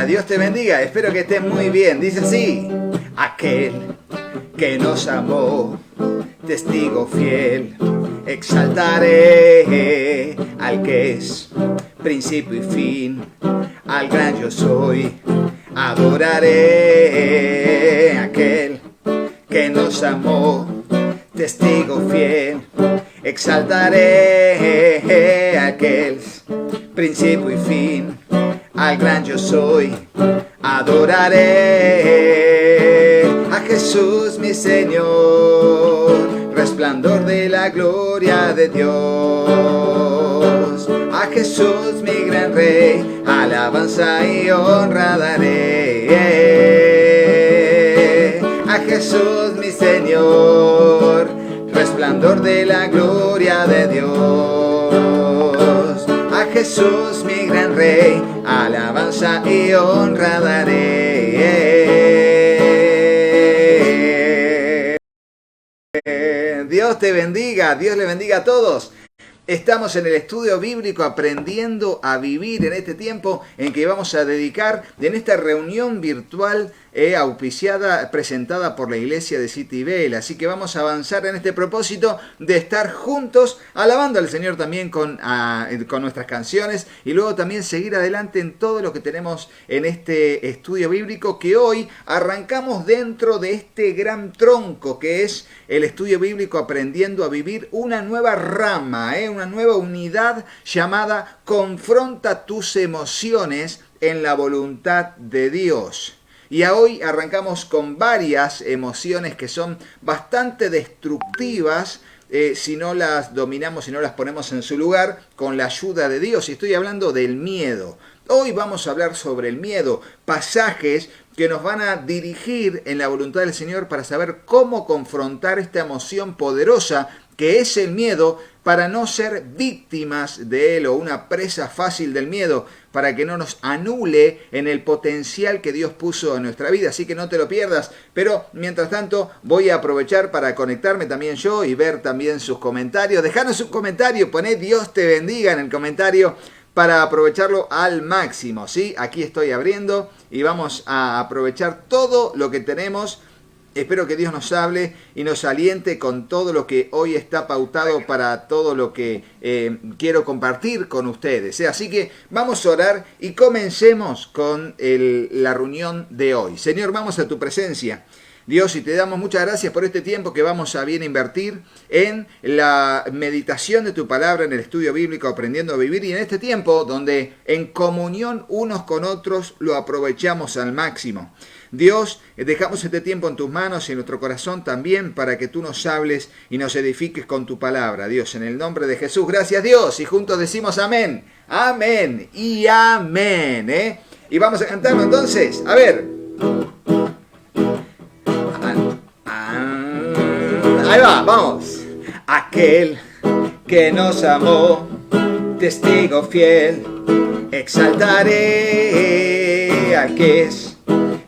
Hola, Dios te bendiga, espero que estés muy bien. Dice así: aquel que nos amó, testigo fiel, exaltaré al que es principio y fin, al gran yo soy, adoraré aquel que nos amó, testigo fiel, exaltaré aquel principio y fin, al gran yo soy, adoraré a Jesús mi Señor, resplandor de la gloria de Dios. A Jesús mi gran Rey, alabanza y honra daré. A Jesús mi Señor, resplandor de la gloria de Dios. A Jesús mi gran Rey, alabanza y honra daré. Dios te bendiga, Dios le bendiga a todos. Estamos en el estudio bíblico aprendiendo a vivir en este tiempo en que vamos a dedicar en esta reunión virtual auspiciada, presentada por la iglesia de City Bell. Así que vamos a avanzar en este propósito de estar juntos alabando al Señor también con nuestras canciones, y luego también seguir adelante en todo lo que tenemos en este estudio bíblico, que hoy arrancamos dentro de este gran tronco que es el estudio bíblico aprendiendo a vivir, una nueva rama, una nueva unidad llamada Confronta tus emociones en la voluntad de Dios. Y hoy arrancamos con varias emociones que son bastante destructivas si no las dominamos, si no las ponemos en su lugar con la ayuda de Dios. Y estoy hablando del miedo. Hoy vamos a hablar sobre el miedo, pasajes que nos van a dirigir en la voluntad del Señor para saber cómo confrontar esta emoción poderosa que es el miedo, para no ser víctimas de él o una presa fácil del miedo, para que no nos anule en el potencial que Dios puso en nuestra vida. Así que no te lo pierdas, pero mientras tanto voy a aprovechar para conectarme también yo y ver también sus comentarios. Dejanos un comentario, poné Dios te bendiga en el comentario para aprovecharlo al máximo, ¿sí? Aquí estoy abriendo y vamos a aprovechar todo lo que tenemos. Espero que Dios nos hable y nos aliente con todo lo que hoy está pautado para todo lo que quiero compartir con ustedes. Así que vamos a orar y comencemos con la reunión de hoy. Señor, vamos a tu presencia. Dios, y te damos muchas gracias por este tiempo que vamos a bien invertir en la meditación de tu palabra, en el estudio bíblico, aprendiendo a vivir, y en este tiempo donde en comunión unos con otros lo aprovechamos al máximo. Dios, dejamos este tiempo en tus manos y en nuestro corazón también para que tú nos hables y nos edifiques con tu palabra. Dios, en el nombre de Jesús, gracias Dios, y juntos decimos amén, amén y amén. Y vamos a cantarlo entonces, a ver. Ahí va, vamos. Aquel que nos amó, testigo fiel, exaltaré al que es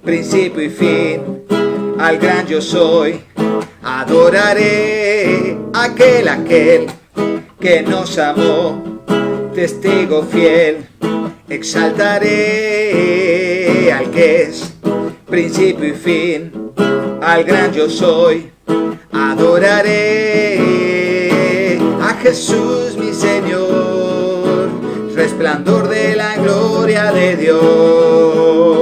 principio y fin, al gran yo soy, adoraré aquel que nos amó, testigo fiel, exaltaré al que es principio y fin, al gran yo soy, adoraré a Jesús mi Señor, resplandor de la gloria de Dios.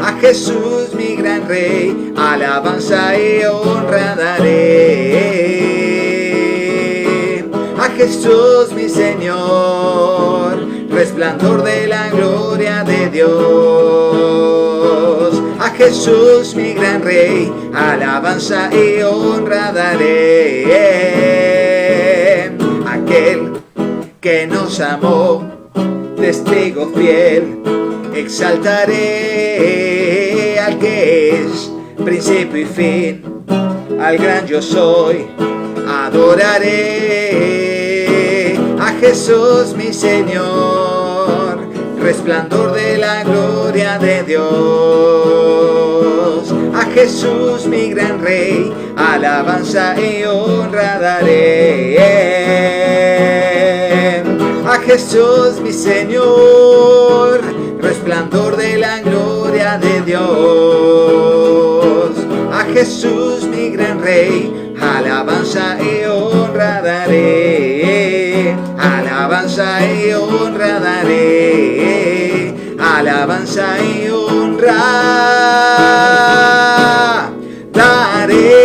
A Jesús mi gran Rey, alabanza y honra daré. A Jesús mi Señor, resplandor de la gloria de Dios. A Jesús mi gran Rey, alabanza y honra daré. Aquel que nos amó, testigo fiel, exaltaré al que es principio y fin, al gran yo soy, adoraré a Jesús mi Señor, resplandor de la gloria de Dios. A Jesús mi gran Rey, alabanza y honra daré. A Jesús mi Señor, resplandor de la gloria de Dios. A Jesús mi gran Rey, alabanza y honra daré. Alabanza y honra daré. Alabanza y honra daré.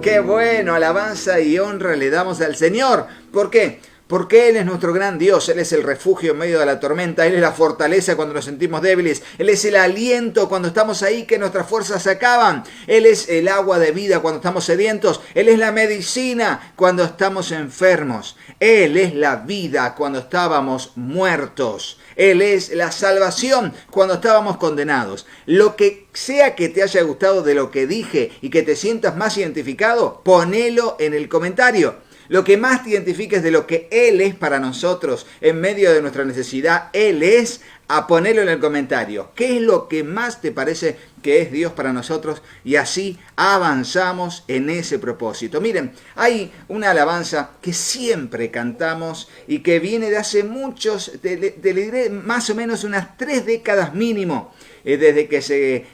Qué bueno, alabanza y honra le damos al Señor. ¿Por qué? Porque Él es nuestro gran Dios, Él es el refugio en medio de la tormenta, Él es la fortaleza cuando nos sentimos débiles, Él es el aliento cuando estamos ahí que nuestras fuerzas se acaban, Él es el agua de vida cuando estamos sedientos, Él es la medicina cuando estamos enfermos, Él es la vida cuando estábamos muertos, Él es la salvación cuando estábamos condenados. Lo que sea que te haya gustado de lo que dije y que te sientas más identificado, ponelo en el comentario. Lo que más te identifiques de lo que Él es para nosotros en medio de nuestra necesidad, Él es, a ponerlo en el comentario. ¿Qué es lo que más te parece que es Dios para nosotros? Y así avanzamos en ese propósito. Miren, hay una alabanza que siempre cantamos y que viene de hace muchos, te diré más o menos unas 3 décadas mínimo, desde que se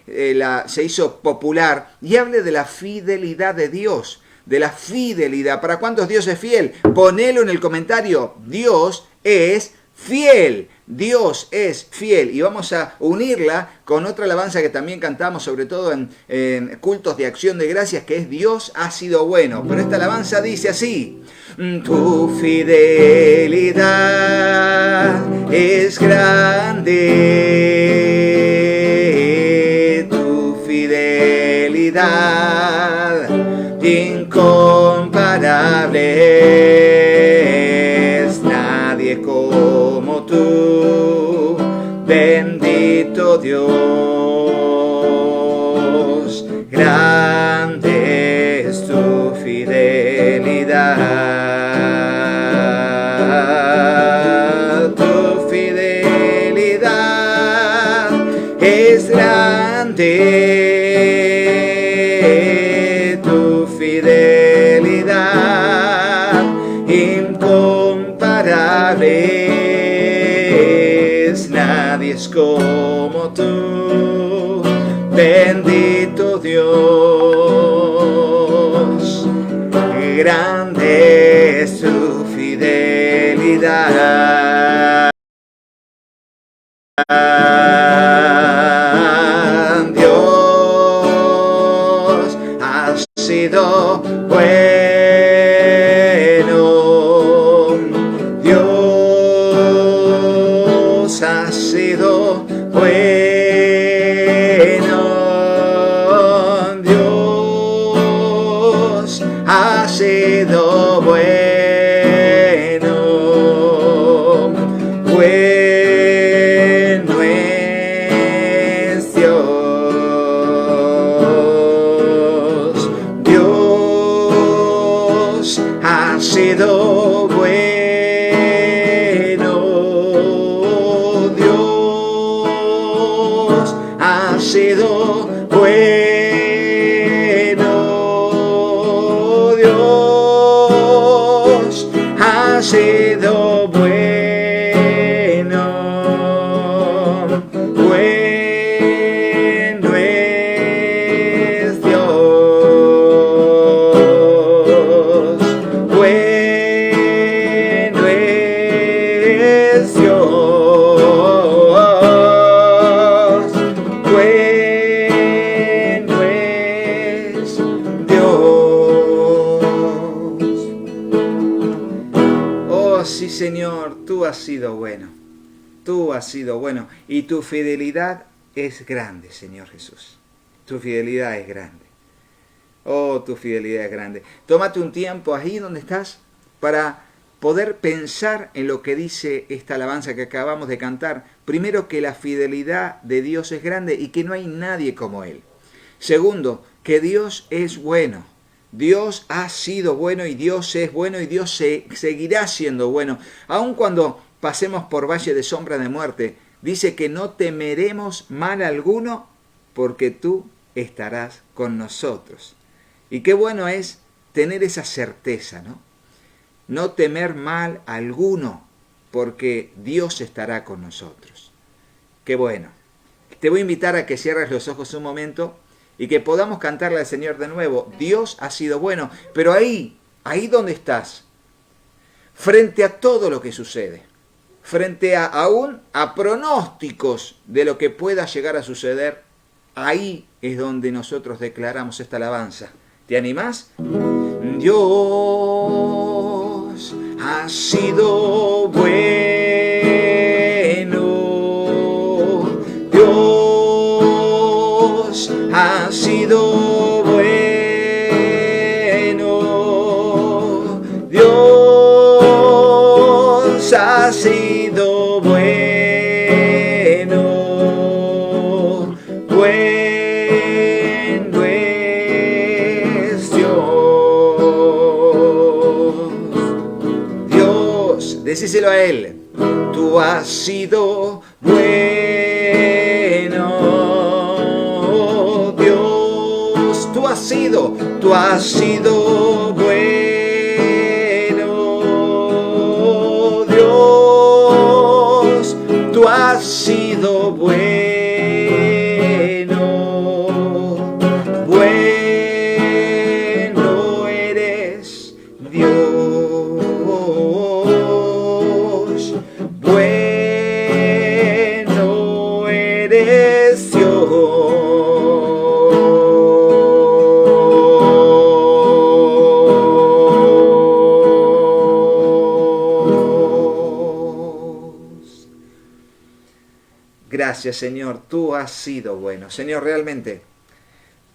hizo popular, y hable de la fidelidad de Dios. De la fidelidad. ¿Para cuántos Dios es fiel? Ponelo en el comentario. Dios es fiel. Dios es fiel. Y vamos a unirla con otra alabanza que también cantamos, sobre todo en cultos de acción de gracias, que es Dios ha sido bueno. Pero esta alabanza dice así: tu fidelidad es grande. Tu fidelidad incomparable es, nadie como tú, bendito Dios, grande es tu fidelidad, tu fidelidad es grande. Nadie es como tú, bendito Dios, grande es tu fidelidad. Dios ha sido bueno. Ha sido bueno, Dios ha sido bueno, bueno es Dios, Dios ha sido bueno. Ha sido bueno, Dios ha sido bueno, bueno es Dios, bueno es Dios. Sí, Señor, tú has sido bueno. Tú has sido bueno. Y tu fidelidad es grande, Señor Jesús. Tu fidelidad es grande. Oh, tu fidelidad es grande. Tómate un tiempo ahí donde estás para poder pensar en lo que dice esta alabanza que acabamos de cantar. Primero, que la fidelidad de Dios es grande y que no hay nadie como Él. Segundo, que Dios es bueno. Dios ha sido bueno y Dios es bueno y Dios seguirá siendo bueno. Aun cuando pasemos por valle de sombra de muerte, dice que no temeremos mal alguno porque tú estarás con nosotros. Y qué bueno es tener esa certeza, ¿no? No temer mal alguno porque Dios estará con nosotros. Qué bueno. Te voy a invitar a que cierres los ojos un momento y que podamos cantarle al Señor de nuevo. Dios ha sido bueno, pero ahí donde estás, frente a todo lo que sucede, frente aún a pronósticos de lo que pueda llegar a suceder, ahí es donde nosotros declaramos esta alabanza. ¿Te animás? Dios ha sido bueno. Dios ha sido bueno. Dios ha sido bueno. Bueno es Dios. Decíselo a Él. Tú has sido bueno, Dios. Tú has sido bueno, Dios. Tú has sido bueno, bueno eres Dios, bueno eres Dios. Gracias, Señor, tú has sido bueno. Señor, realmente,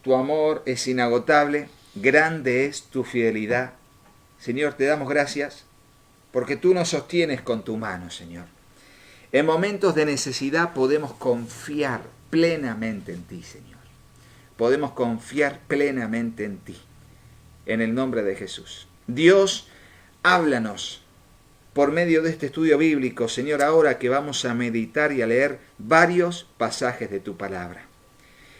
tu amor es inagotable, grande es tu fidelidad. Señor, te damos gracias porque tú nos sostienes con tu mano, Señor. En momentos de necesidad podemos confiar plenamente en ti, Señor. Podemos confiar plenamente en ti, en el nombre de Jesús. Dios, háblanos por medio de este estudio bíblico, Señor, ahora que vamos a meditar y a leer varios pasajes de tu palabra.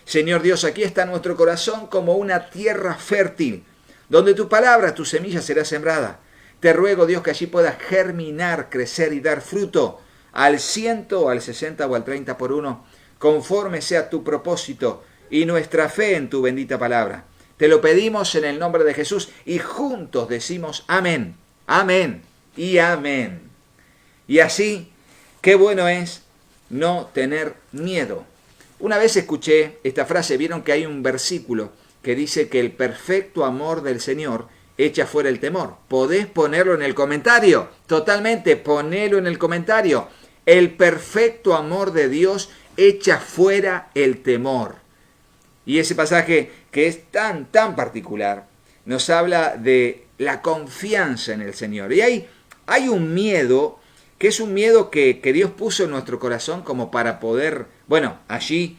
Señor Dios, aquí está nuestro corazón como una tierra fértil, donde tu palabra, tu semilla será sembrada. Te ruego, Dios, que allí pueda germinar, crecer y dar fruto al 100, al 60 o al 30 por uno, conforme sea tu propósito y nuestra fe en tu bendita palabra. Te lo pedimos en el nombre de Jesús y juntos decimos amén, amén y amén. Y así, qué bueno es no tener miedo. Una vez escuché esta frase, vieron que hay un versículo que dice que el perfecto amor del Señor echa fuera el temor. Podés ponerlo en el comentario, totalmente, ponelo en el comentario. El perfecto amor de Dios echa fuera el temor. Y ese pasaje que es tan particular, nos habla de la confianza en el Señor. Y hay un miedo, que es un miedo que Dios puso en nuestro corazón como para poder, allí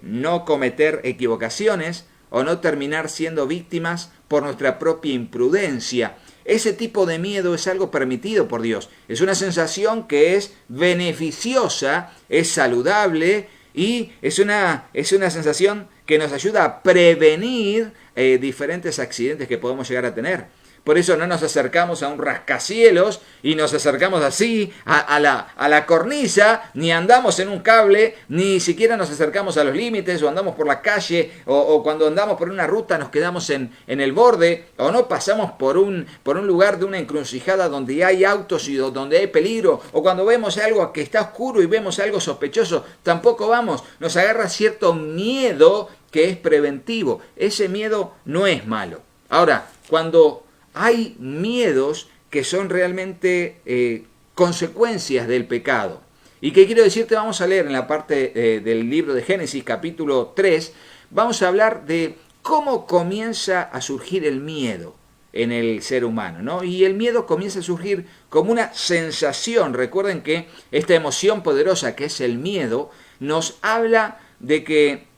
no cometer equivocaciones o no terminar siendo víctimas por nuestra propia imprudencia. Ese tipo de miedo es algo permitido por Dios. Es una sensación que es beneficiosa, es saludable y es una sensación que nos ayuda a prevenir diferentes accidentes que podemos llegar a tener. Por eso no nos acercamos a un rascacielos y nos acercamos así a la cornisa, ni andamos en un cable, ni siquiera nos acercamos a los límites, o andamos por la calle, o cuando andamos por una ruta nos quedamos en el borde, o no pasamos por un lugar de una encrucijada donde hay autos y donde hay peligro, o cuando vemos algo que está oscuro y vemos algo sospechoso, tampoco vamos. Nos agarra cierto miedo que es preventivo. Ese miedo no es malo. Ahora, cuando hay miedos que son realmente consecuencias del pecado. ¿Y qué quiero decirte? Vamos a leer en la parte del libro de Génesis, capítulo 3, vamos a hablar de cómo comienza a surgir el miedo en el ser humano, ¿no? Y el miedo comienza a surgir como una sensación. Recuerden que esta emoción poderosa que es el miedo nos habla de que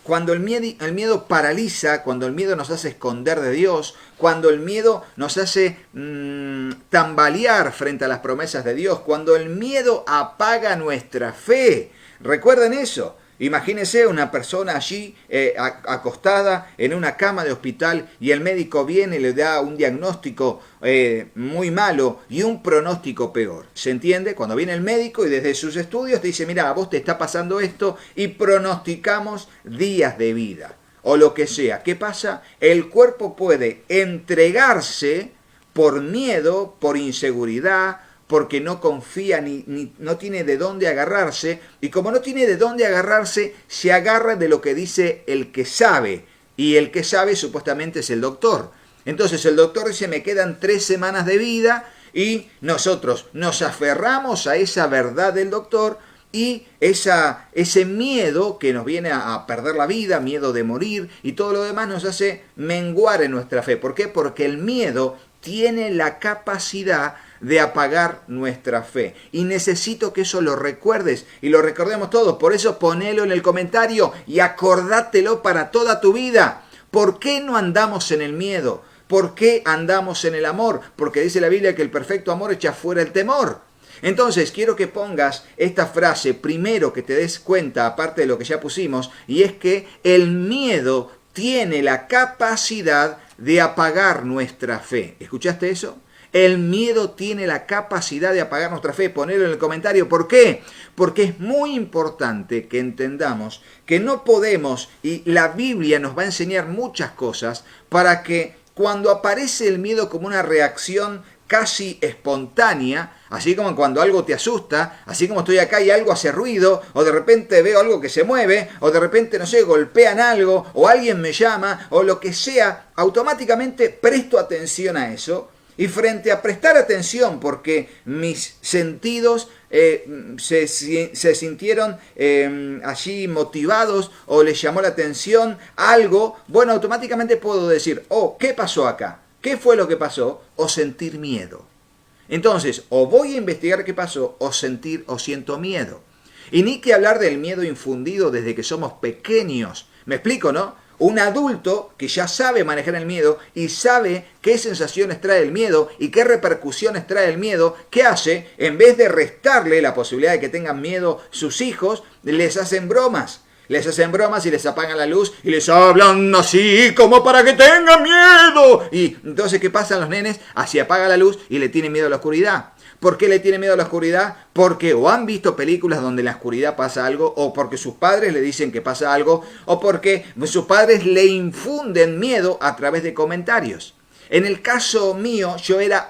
cuando el miedo paraliza, cuando el miedo nos hace esconder de Dios, cuando el miedo nos hace tambalear frente a las promesas de Dios, cuando el miedo apaga nuestra fe. Recuerden eso. Imagínese una persona allí acostada en una cama de hospital y el médico viene y le da un diagnóstico muy malo y un pronóstico peor. ¿Se entiende? Cuando viene el médico y desde sus estudios te dice, mira, a vos te está pasando esto y pronosticamos días de vida o lo que sea. ¿Qué pasa? El cuerpo puede entregarse por miedo, por inseguridad, porque no confía no tiene de dónde agarrarse, y como no tiene de dónde agarrarse, se agarra de lo que dice el que sabe, y el que sabe supuestamente es el doctor. Entonces el doctor dice, me quedan 3 semanas de vida, y nosotros nos aferramos a esa verdad del doctor, y ese miedo que nos viene a perder la vida, miedo de morir, y todo lo demás nos hace menguar en nuestra fe. ¿Por qué? Porque el miedo tiene la capacidad de apagar nuestra fe. Y necesito que eso lo recuerdes y lo recordemos todos. Por eso ponelo en el comentario y acordátelo para toda tu vida. ¿Por qué no andamos en el miedo? ¿Por qué andamos en el amor? Porque dice la Biblia que el perfecto amor echa fuera el temor. Entonces quiero que pongas esta frase primero, que te des cuenta, aparte de lo que ya pusimos, y es que el miedo tiene la capacidad de apagar nuestra fe. ¿Escuchaste eso? El miedo tiene la capacidad de apagar nuestra fe. Ponelo en el comentario. ¿Por qué? Porque es muy importante que entendamos que no podemos, y la Biblia nos va a enseñar muchas cosas, para que cuando aparece el miedo como una reacción casi espontánea, así como cuando algo te asusta, así como estoy acá y algo hace ruido, o de repente veo algo que se mueve, o de repente, no sé, golpean algo, o alguien me llama, o lo que sea, automáticamente presto atención a eso. Y frente a prestar atención, porque mis sentidos se sintieron allí motivados o les llamó la atención algo, bueno, automáticamente puedo decir, oh, ¿qué pasó acá? ¿Qué fue lo que pasó? O sentir miedo. Entonces, o voy a investigar qué pasó, o siento miedo. Y ni que hablar del miedo infundido desde que somos pequeños. ¿Me explico, no? Un adulto que ya sabe manejar el miedo y sabe qué sensaciones trae el miedo y qué repercusiones trae el miedo, ¿qué hace? En vez de restarle la posibilidad de que tengan miedo sus hijos, les hacen bromas. Les hacen bromas y les apagan la luz y les hablan así como para que tengan miedo. Y entonces, ¿qué pasa a los nenes? Así apaga la luz y le tienen miedo a la oscuridad. ¿Por qué le tienen miedo a la oscuridad? Porque o han visto películas donde en la oscuridad pasa algo, o porque sus padres le dicen que pasa algo, o porque sus padres le infunden miedo a través de comentarios. En el caso mío, yo era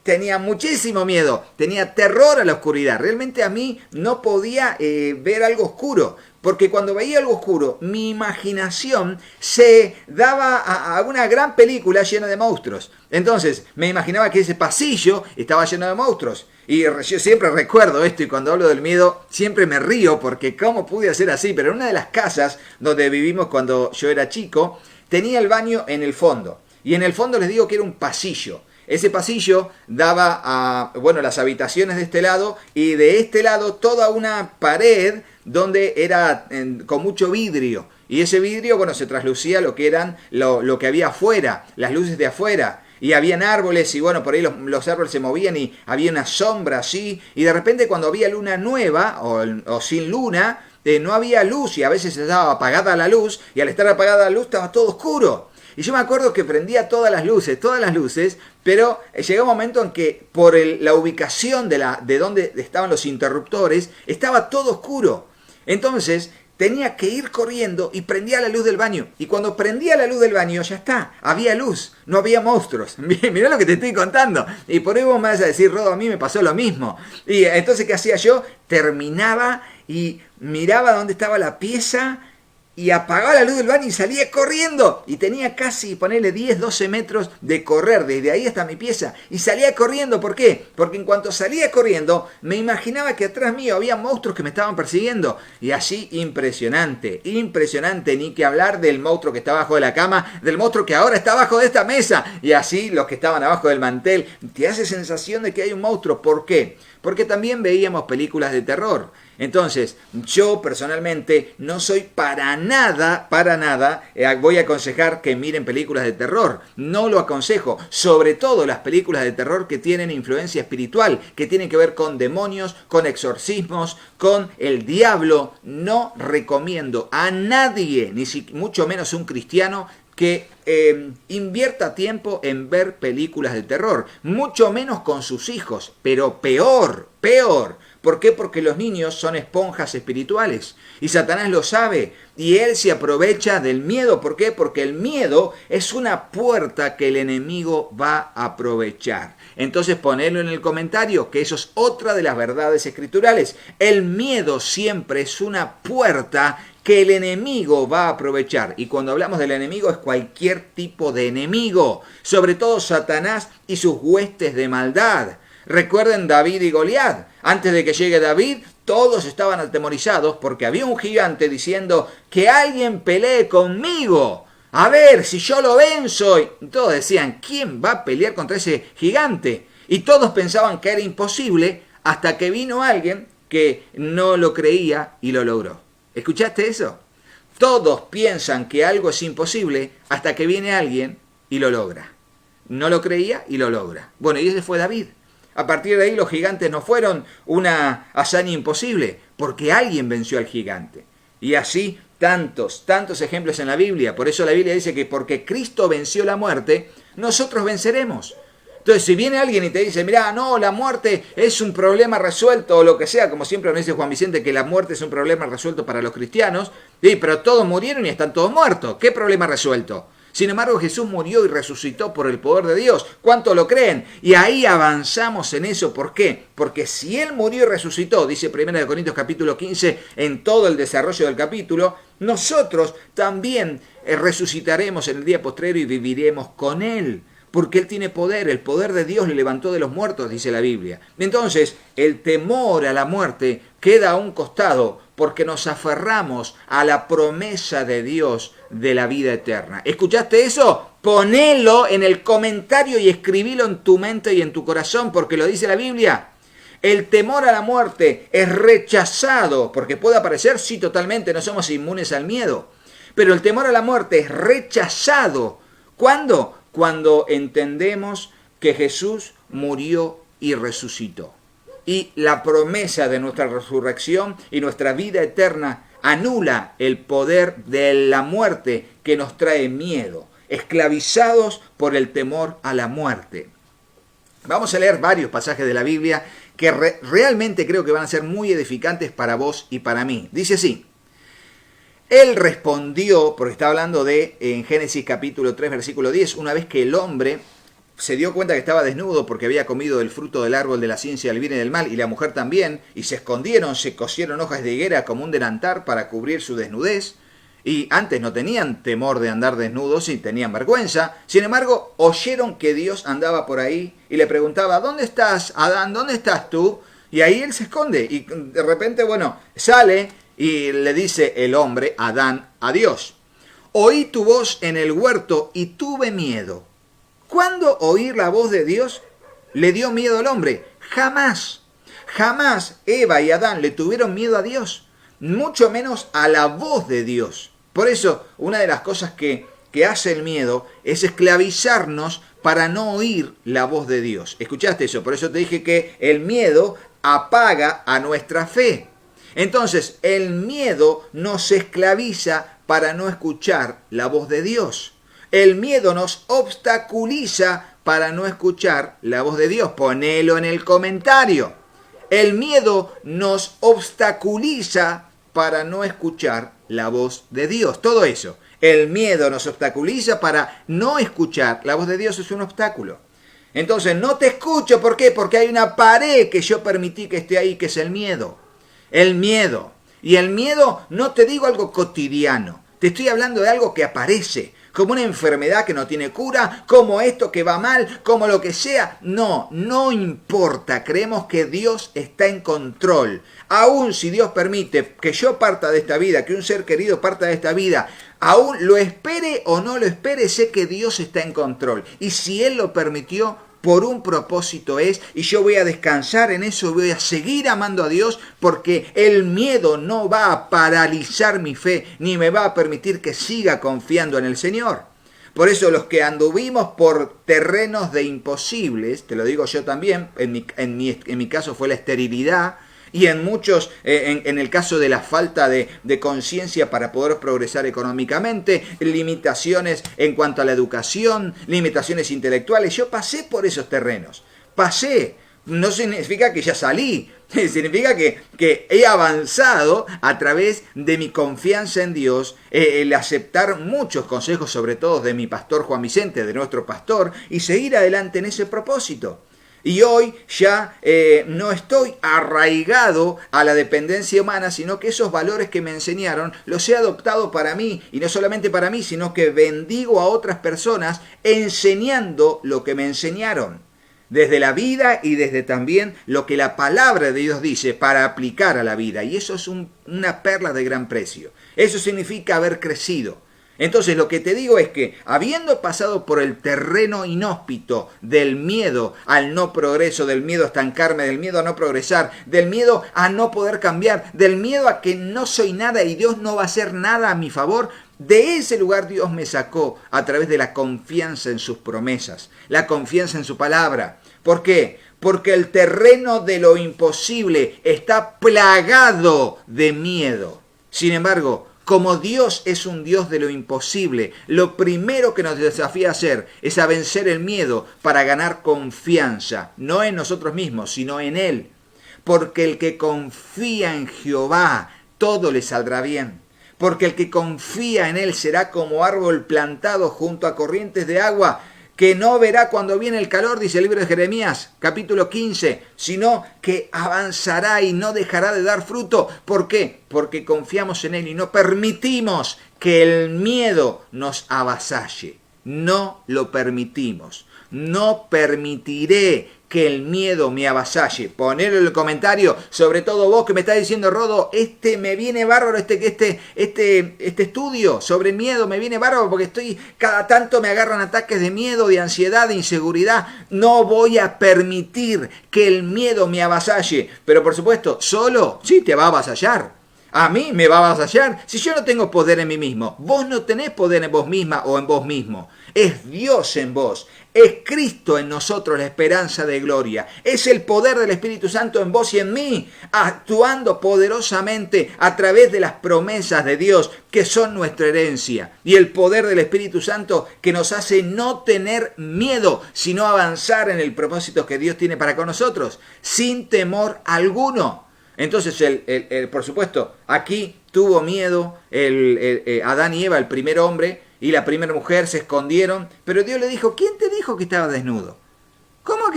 tenía muchísimo miedo, tenía terror a la oscuridad. Realmente a mí no podía ver algo oscuro, porque cuando veía algo oscuro, mi imaginación se daba a una gran película llena de monstruos. Entonces, me imaginaba que ese pasillo estaba lleno de monstruos. Y yo siempre recuerdo esto, y cuando hablo del miedo, siempre me río, porque ¿cómo pude hacer así? Pero en una de las casas donde vivimos cuando yo era chico, tenía el baño en el fondo. Y en el fondo les digo que era un pasillo. Ese pasillo daba a, las habitaciones de este lado, y de este lado toda una pared donde era con mucho vidrio. Y ese vidrio, se traslucía lo que eran lo que había afuera, las luces de afuera. Y habían árboles y por ahí los árboles se movían y había una sombra así. Y de repente cuando había luna nueva o sin luna, no había luz y a veces estaba apagada la luz. Y al estar apagada la luz estaba todo oscuro. Y yo me acuerdo que prendía todas las luces, pero llegó un momento en que por la ubicación de donde estaban los interruptores, estaba todo oscuro. Entonces tenía que ir corriendo y prendía la luz del baño. Y cuando prendía la luz del baño, ya está, había luz, no había monstruos. Mirá lo que te estoy contando. Y por ahí vos me vas a decir, Rodo, a mí me pasó lo mismo. Y entonces, ¿qué hacía yo? Terminaba y miraba dónde estaba la pieza y apagaba la luz del baño y salía corriendo. Y tenía casi, ponerle 10, 12 metros de correr desde ahí hasta mi pieza. Y salía corriendo, ¿por qué? Porque en cuanto salía corriendo, me imaginaba que atrás mío había monstruos que me estaban persiguiendo. Y así, impresionante, ni que hablar del monstruo que está abajo de la cama, del monstruo que ahora está abajo de esta mesa. Y así los que estaban abajo del mantel. Te hace sensación de que hay un monstruo. ¿Por qué? Porque también veíamos películas de terror. Entonces, yo personalmente no soy para nada, voy a aconsejar que miren películas de terror. No lo aconsejo. Sobre todo las películas de terror que tienen influencia espiritual, que tienen que ver con demonios, con exorcismos, con el diablo. No recomiendo a nadie, ni mucho menos un cristiano, que invierta tiempo en ver películas de terror. Mucho menos con sus hijos. Pero peor. ¿Por qué? Porque los niños son esponjas espirituales y Satanás lo sabe y él se aprovecha del miedo. ¿Por qué? Porque el miedo es una puerta que el enemigo va a aprovechar. Entonces ponelo en el comentario, que eso es otra de las verdades escriturales. El miedo siempre es una puerta que el enemigo va a aprovechar. Y cuando hablamos del enemigo es cualquier tipo de enemigo, sobre todo Satanás y sus huestes de maldad. Recuerden David y Goliat. Antes de que llegue David, todos estaban atemorizados porque había un gigante diciendo que alguien pelee conmigo. A ver, si yo lo venzo. Y todos decían, ¿quién va a pelear contra ese gigante? Y todos pensaban que era imposible hasta que vino alguien que no lo creía y lo logró. ¿Escuchaste eso? Todos piensan que algo es imposible hasta que viene alguien y lo logra. No lo creía y lo logra. Bueno, y ese fue David. A partir de ahí los gigantes no fueron una hazaña imposible, porque alguien venció al gigante. Y así tantos ejemplos en la Biblia. Por eso la Biblia dice que porque Cristo venció la muerte, nosotros venceremos. Entonces, si viene alguien y te dice, mirá, no, la muerte es un problema resuelto, o lo que sea, como siempre nos dice Juan Vicente, que la muerte es un problema resuelto para los cristianos, sí, pero todos murieron y están todos muertos. ¿Qué problema resuelto? Sin embargo, Jesús murió y resucitó por el poder de Dios. ¿Cuánto lo creen? Y ahí avanzamos en eso. ¿Por qué? Porque si Él murió y resucitó, dice 1 Corintios capítulo 15, en todo el desarrollo del capítulo, nosotros también resucitaremos en el día postrero y viviremos con Él. Porque Él tiene poder, el poder de Dios le levantó de los muertos, dice la Biblia. Entonces, el temor a la muerte queda a un costado porque nos aferramos a la promesa de Dios de la vida eterna. ¿Escuchaste eso? Ponelo en el comentario y escribilo en tu mente y en tu corazón, porque lo dice la Biblia. El temor a la muerte es rechazado, porque puede aparecer, sí, totalmente, no somos inmunes al miedo. Pero el temor a la muerte es rechazado. ¿Cuándo? Cuando entendemos que Jesús murió y resucitó. Y la promesa de nuestra resurrección y nuestra vida eterna anula el poder de la muerte que nos trae miedo, esclavizados por el temor a la muerte. Vamos a leer varios pasajes de la Biblia que realmente creo que van a ser muy edificantes para vos y para mí. Dice así. Él respondió, porque está hablando en Génesis capítulo 3, versículo 10, una vez que el hombre se dio cuenta que estaba desnudo porque había comido del fruto del árbol de la ciencia del bien y del mal, y la mujer también, y se escondieron, se cosieron hojas de higuera como un delantal para cubrir su desnudez, y antes no tenían temor de andar desnudos y tenían vergüenza. Sin embargo, oyeron que Dios andaba por ahí y le preguntaba, ¿dónde estás, Adán? ¿Dónde estás tú? Y ahí él se esconde, y de repente, sale y le dice el hombre, Adán, a Dios, oí tu voz en el huerto y tuve miedo. ¿Cuándo oír la voz de Dios le dio miedo al hombre? Jamás. Jamás Eva y Adán le tuvieron miedo a Dios, mucho menos a la voz de Dios. Por eso, una de las cosas que hace el miedo es esclavizarnos para no oír la voz de Dios. ¿Escuchaste eso? Por eso te dije que el miedo apaga a nuestra fe. Entonces, el miedo nos esclaviza para no escuchar la voz de Dios. El miedo nos obstaculiza para no escuchar la voz de Dios. Ponelo en el comentario. El miedo nos obstaculiza para no escuchar la voz de Dios. Todo eso. El miedo nos obstaculiza para no escuchar la voz de Dios, es un obstáculo. Entonces, no te escucho. ¿Por qué? Porque hay una pared que yo permití que esté ahí, que es el miedo. El miedo. Y el miedo, no te digo algo cotidiano. Te estoy hablando de algo que aparece. Como una enfermedad que no tiene cura, como esto que va mal, como lo que sea. No importa. Creemos que Dios está en control. Aún si Dios permite que yo parta de esta vida, que un ser querido parta de esta vida, aún lo espere o no lo espere, sé que Dios está en control. Y si Él lo permitió, por un propósito es, y yo voy a descansar en eso, voy a seguir amando a Dios, porque el miedo no va a paralizar mi fe, ni me va a permitir que siga confiando en el Señor. Por eso los que anduvimos por terrenos de imposibles, te lo digo yo también, en mi caso fue la esterilidad, y en muchos, en el caso de la falta de conciencia para poder progresar económicamente, limitaciones en cuanto a la educación, limitaciones intelectuales. Yo pasé por esos terrenos, pasé. No significa que ya salí, significa que he avanzado a través de mi confianza en Dios, el aceptar muchos consejos, sobre todo de mi pastor Juan Vicente, de nuestro pastor, y seguir adelante en ese propósito. Y hoy ya no estoy arraigado a la dependencia humana, sino que esos valores que me enseñaron los he adoptado para mí, y no solamente para mí, sino que bendigo a otras personas enseñando lo que me enseñaron, desde la vida y desde también lo que la palabra de Dios dice para aplicar a la vida. Y eso es una perla de gran precio. Eso significa haber crecido. Entonces lo que te digo es que, habiendo pasado por el terreno inhóspito del miedo al no progreso, del miedo a estancarme, del miedo a no progresar, del miedo a no poder cambiar, del miedo a que no soy nada y Dios no va a hacer nada a mi favor, de ese lugar Dios me sacó a través de la confianza en sus promesas, la confianza en su palabra. ¿Por qué? Porque el terreno de lo imposible está plagado de miedo. Sin embargo, como Dios es un Dios de lo imposible, lo primero que nos desafía a hacer es a vencer el miedo para ganar confianza, no en nosotros mismos, sino en Él. Porque el que confía en Jehová, todo le saldrá bien. Porque el que confía en Él será como árbol plantado junto a corrientes de agua, que no verá cuando viene el calor, dice el libro de Jeremías, capítulo 15, sino que avanzará y no dejará de dar fruto. ¿Por qué? Porque confiamos en Él y no permitimos que el miedo nos avasalle. No lo permitimos. No permitiré que el miedo me avasalle. Ponelo en el comentario, sobre todo vos que me estás diciendo, Rodo, me viene bárbaro este estudio sobre miedo, me viene bárbaro porque cada tanto me agarran ataques de miedo, de ansiedad, de inseguridad. No voy a permitir que el miedo me avasalle. Pero por supuesto, solo, sí, te va a avasallar. A mí me va a avasallar si yo no tengo poder en mí mismo. Vos no tenés poder en vos misma o en vos mismo. Es Dios en vos. Es Cristo en nosotros la esperanza de gloria. Es el poder del Espíritu Santo en vos y en mí, actuando poderosamente a través de las promesas de Dios que son nuestra herencia. Y el poder del Espíritu Santo que nos hace no tener miedo, sino avanzar en el propósito que Dios tiene para con nosotros, sin temor alguno. Entonces, por supuesto, aquí tuvo miedo Adán y Eva, el primer hombre, y la primera mujer se escondieron, pero Dios le dijo, ¿quién te dijo que estaba desnudo? ¿Cómo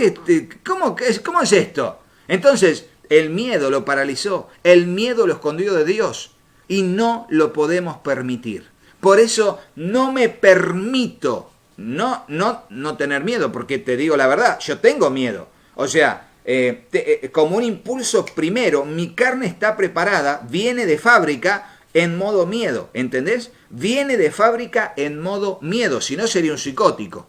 es esto? Entonces, el miedo lo paralizó, el miedo lo escondió de Dios, y no lo podemos permitir. Por eso no me permito no tener miedo, porque te digo la verdad, yo tengo miedo. O sea, como un impulso primero, mi carne está preparada, viene de fábrica en modo miedo, ¿entendés? Viene de fábrica en modo miedo, si no sería un psicótico.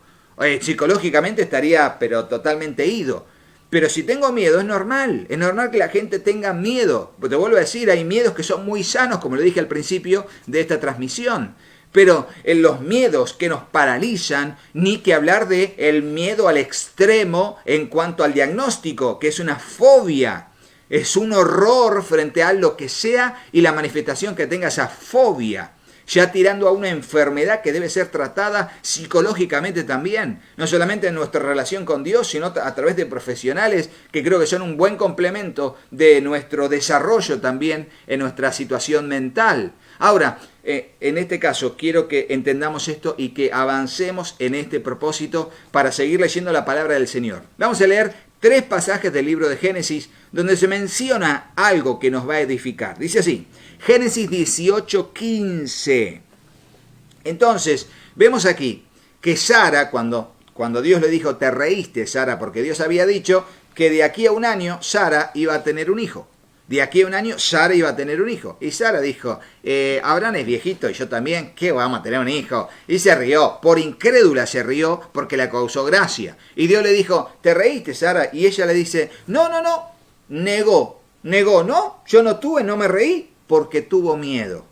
Psicológicamente estaría pero totalmente ido. Pero si tengo miedo es normal que la gente tenga miedo. Te vuelvo a decir, hay miedos que son muy sanos, como le dije al principio de esta transmisión. Pero en los miedos que nos paralizan, ni que hablar de el miedo al extremo en cuanto al diagnóstico, que es una fobia. Es un horror frente a lo que sea y la manifestación que tenga esa fobia, ya tirando a una enfermedad que debe ser tratada psicológicamente también, no solamente en nuestra relación con Dios, sino a través de profesionales que creo que son un buen complemento de nuestro desarrollo también en nuestra situación mental. Ahora, en este caso quiero que entendamos esto y que avancemos en este propósito para seguir leyendo la palabra del Señor. Vamos a leer 3 pasajes del libro de Génesis donde se menciona algo que nos va a edificar. Dice así, Génesis 18:15. Entonces, vemos aquí que Sara, cuando Dios le dijo, te reíste, Sara, porque Dios había dicho que de aquí a un año Sara iba a tener un hijo. de aquí a un año Sara iba a tener un hijo. Y Sara dijo, Abraham es viejito y yo también, ¿qué vamos a tener un hijo? Y se rió, por incrédula se rió porque le causó gracia. Y Dios le dijo, ¿te reíste, Sara? Y ella le dice, no, negó, no, yo no tuve, no me reí porque tuvo miedo.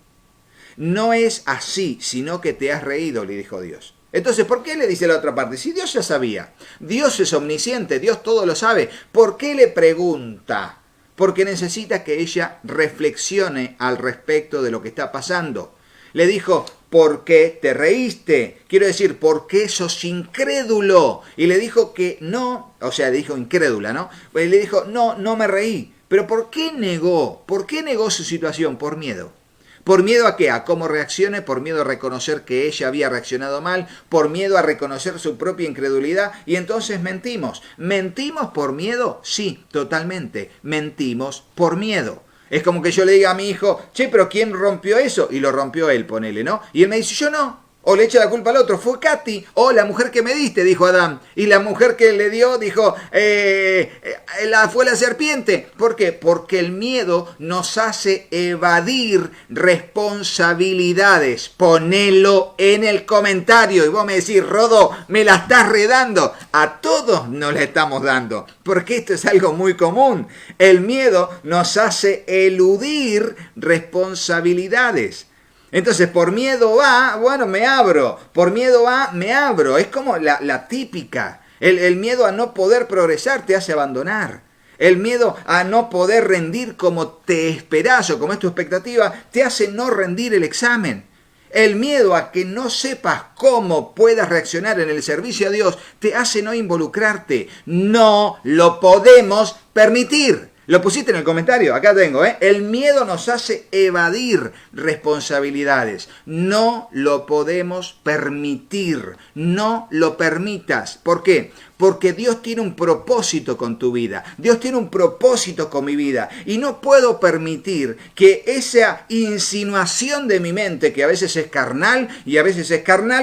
No es así, sino que te has reído, le dijo Dios. Entonces, ¿por qué le dice la otra parte? Si Dios ya sabía, Dios es omnisciente, Dios todo lo sabe, ¿por qué le pregunta? Porque necesita que ella reflexione al respecto de lo que está pasando. Le dijo, ¿por qué te reíste? Quiero decir, ¿por qué sos incrédulo? Y le dijo que no, o sea, le dijo incrédula, ¿no? Pues le dijo, no me reí. ¿Pero por qué negó? ¿Por qué negó su situación? Por miedo. ¿Por miedo a qué? A cómo reaccione, por miedo a reconocer que ella había reaccionado mal, por miedo a reconocer su propia incredulidad, y entonces mentimos. ¿Mentimos por miedo? Sí, totalmente. Mentimos por miedo. Es como que yo le diga a mi hijo, che, pero ¿quién rompió eso? Y lo rompió él, ponele, ¿no? Y él me dice, yo no. O le echa la culpa al otro, fue Katy, o la mujer que me diste, dijo Adán. Y la mujer que le dio, dijo, fue la serpiente. ¿Por qué? Porque el miedo nos hace evadir responsabilidades. Ponelo en el comentario. Y vos me decís, Rodo, me la estás redando. A todos nos la estamos dando, porque esto es algo muy común. El miedo nos hace eludir responsabilidades. Entonces, por miedo va, bueno, me abro. Por miedo va, me abro. Es como la típica. El miedo a no poder progresar te hace abandonar. El miedo a no poder rendir como te esperás o como es tu expectativa te hace no rendir el examen. El miedo a que no sepas cómo puedas reaccionar en el servicio a Dios te hace no involucrarte. No lo podemos permitir. Lo pusiste en el comentario, acá tengo, ¿eh? El miedo nos hace evadir responsabilidades. No lo podemos permitir. No lo permitas. ¿Por qué? Porque Dios tiene un propósito con tu vida. Dios tiene un propósito con mi vida. Y no puedo permitir que esa insinuación de mi mente, que a veces es carnal,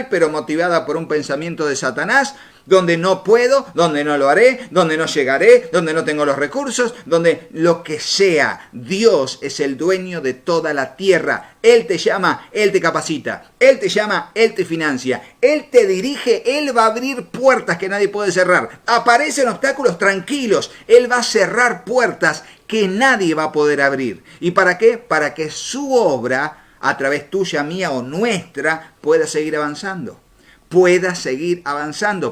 pero motivada por un pensamiento de Satanás, donde no puedo, donde no lo haré, donde no llegaré, donde no tengo los recursos, donde lo que sea. Dios es el dueño de toda la tierra. Él te llama, Él te capacita. Él te llama, Él te financia. Él te dirige, Él va a abrir puertas que nadie puede cerrar. Aparecen obstáculos, tranquilos. Él va a cerrar puertas que nadie va a poder abrir. ¿Y para qué? Para que su obra, a través tuya, mía o nuestra, pueda seguir avanzando.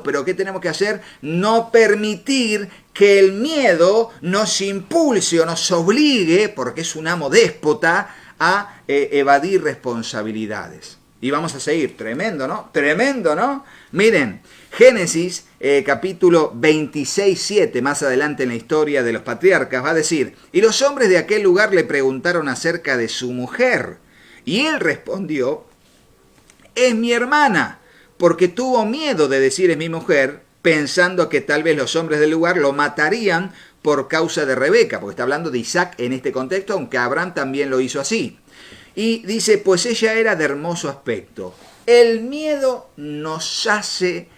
Pero ¿qué tenemos que hacer? No permitir que el miedo nos impulse o nos obligue, porque es un amo déspota, a evadir responsabilidades. Y vamos a seguir. Tremendo, ¿no? Tremendo, ¿no? Miren, Génesis capítulo 26:7, más adelante en la historia de los patriarcas, va a decir, y los hombres de aquel lugar le preguntaron acerca de su mujer. Y él respondió, es mi hermana. Porque tuvo miedo de decir es mi mujer, pensando que tal vez los hombres del lugar lo matarían por causa de Rebeca, porque está hablando de Isaac en este contexto, aunque Abraham también lo hizo así. Y dice, pues ella era de hermoso aspecto. El miedo nos hace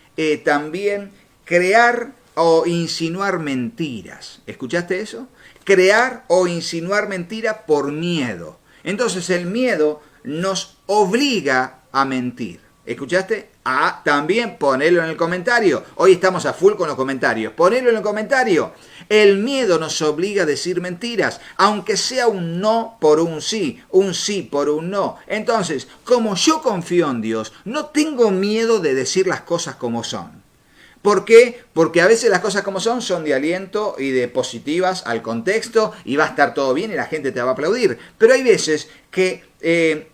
también crear o insinuar mentiras. ¿Escuchaste eso? Crear o insinuar mentiras por miedo. Entonces el miedo nos obliga a mentir. ¿Escuchaste? También ponelo en el comentario. Hoy estamos a full con los comentarios. Ponelo en el comentario. El miedo nos obliga a decir mentiras, aunque sea un no por un sí por un no. Entonces, como yo confío en Dios, no tengo miedo de decir las cosas como son. ¿Por qué? Porque a veces las cosas como son de aliento y de positivas al contexto y va a estar todo bien y la gente te va a aplaudir. Pero hay veces que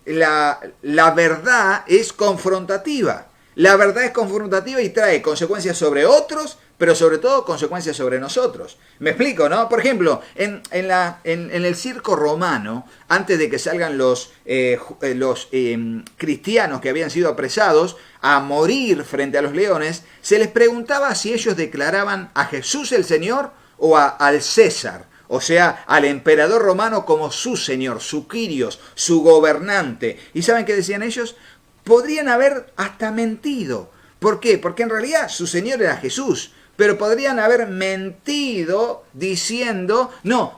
la verdad es confrontativa. La verdad es confrontativa y trae consecuencias sobre otros, pero sobre todo consecuencias sobre nosotros. Me explico, ¿no? Por ejemplo, en el circo romano, antes de que salgan los cristianos que habían sido apresados a morir frente a los leones, se les preguntaba si ellos declaraban a Jesús el Señor o al César. O sea, al emperador romano como su señor, su Quirios, su gobernante. ¿Y saben qué decían ellos? Podrían haber hasta mentido. ¿Por qué? Porque en realidad su señor era Jesús. pero podrían haber mentido diciendo, no,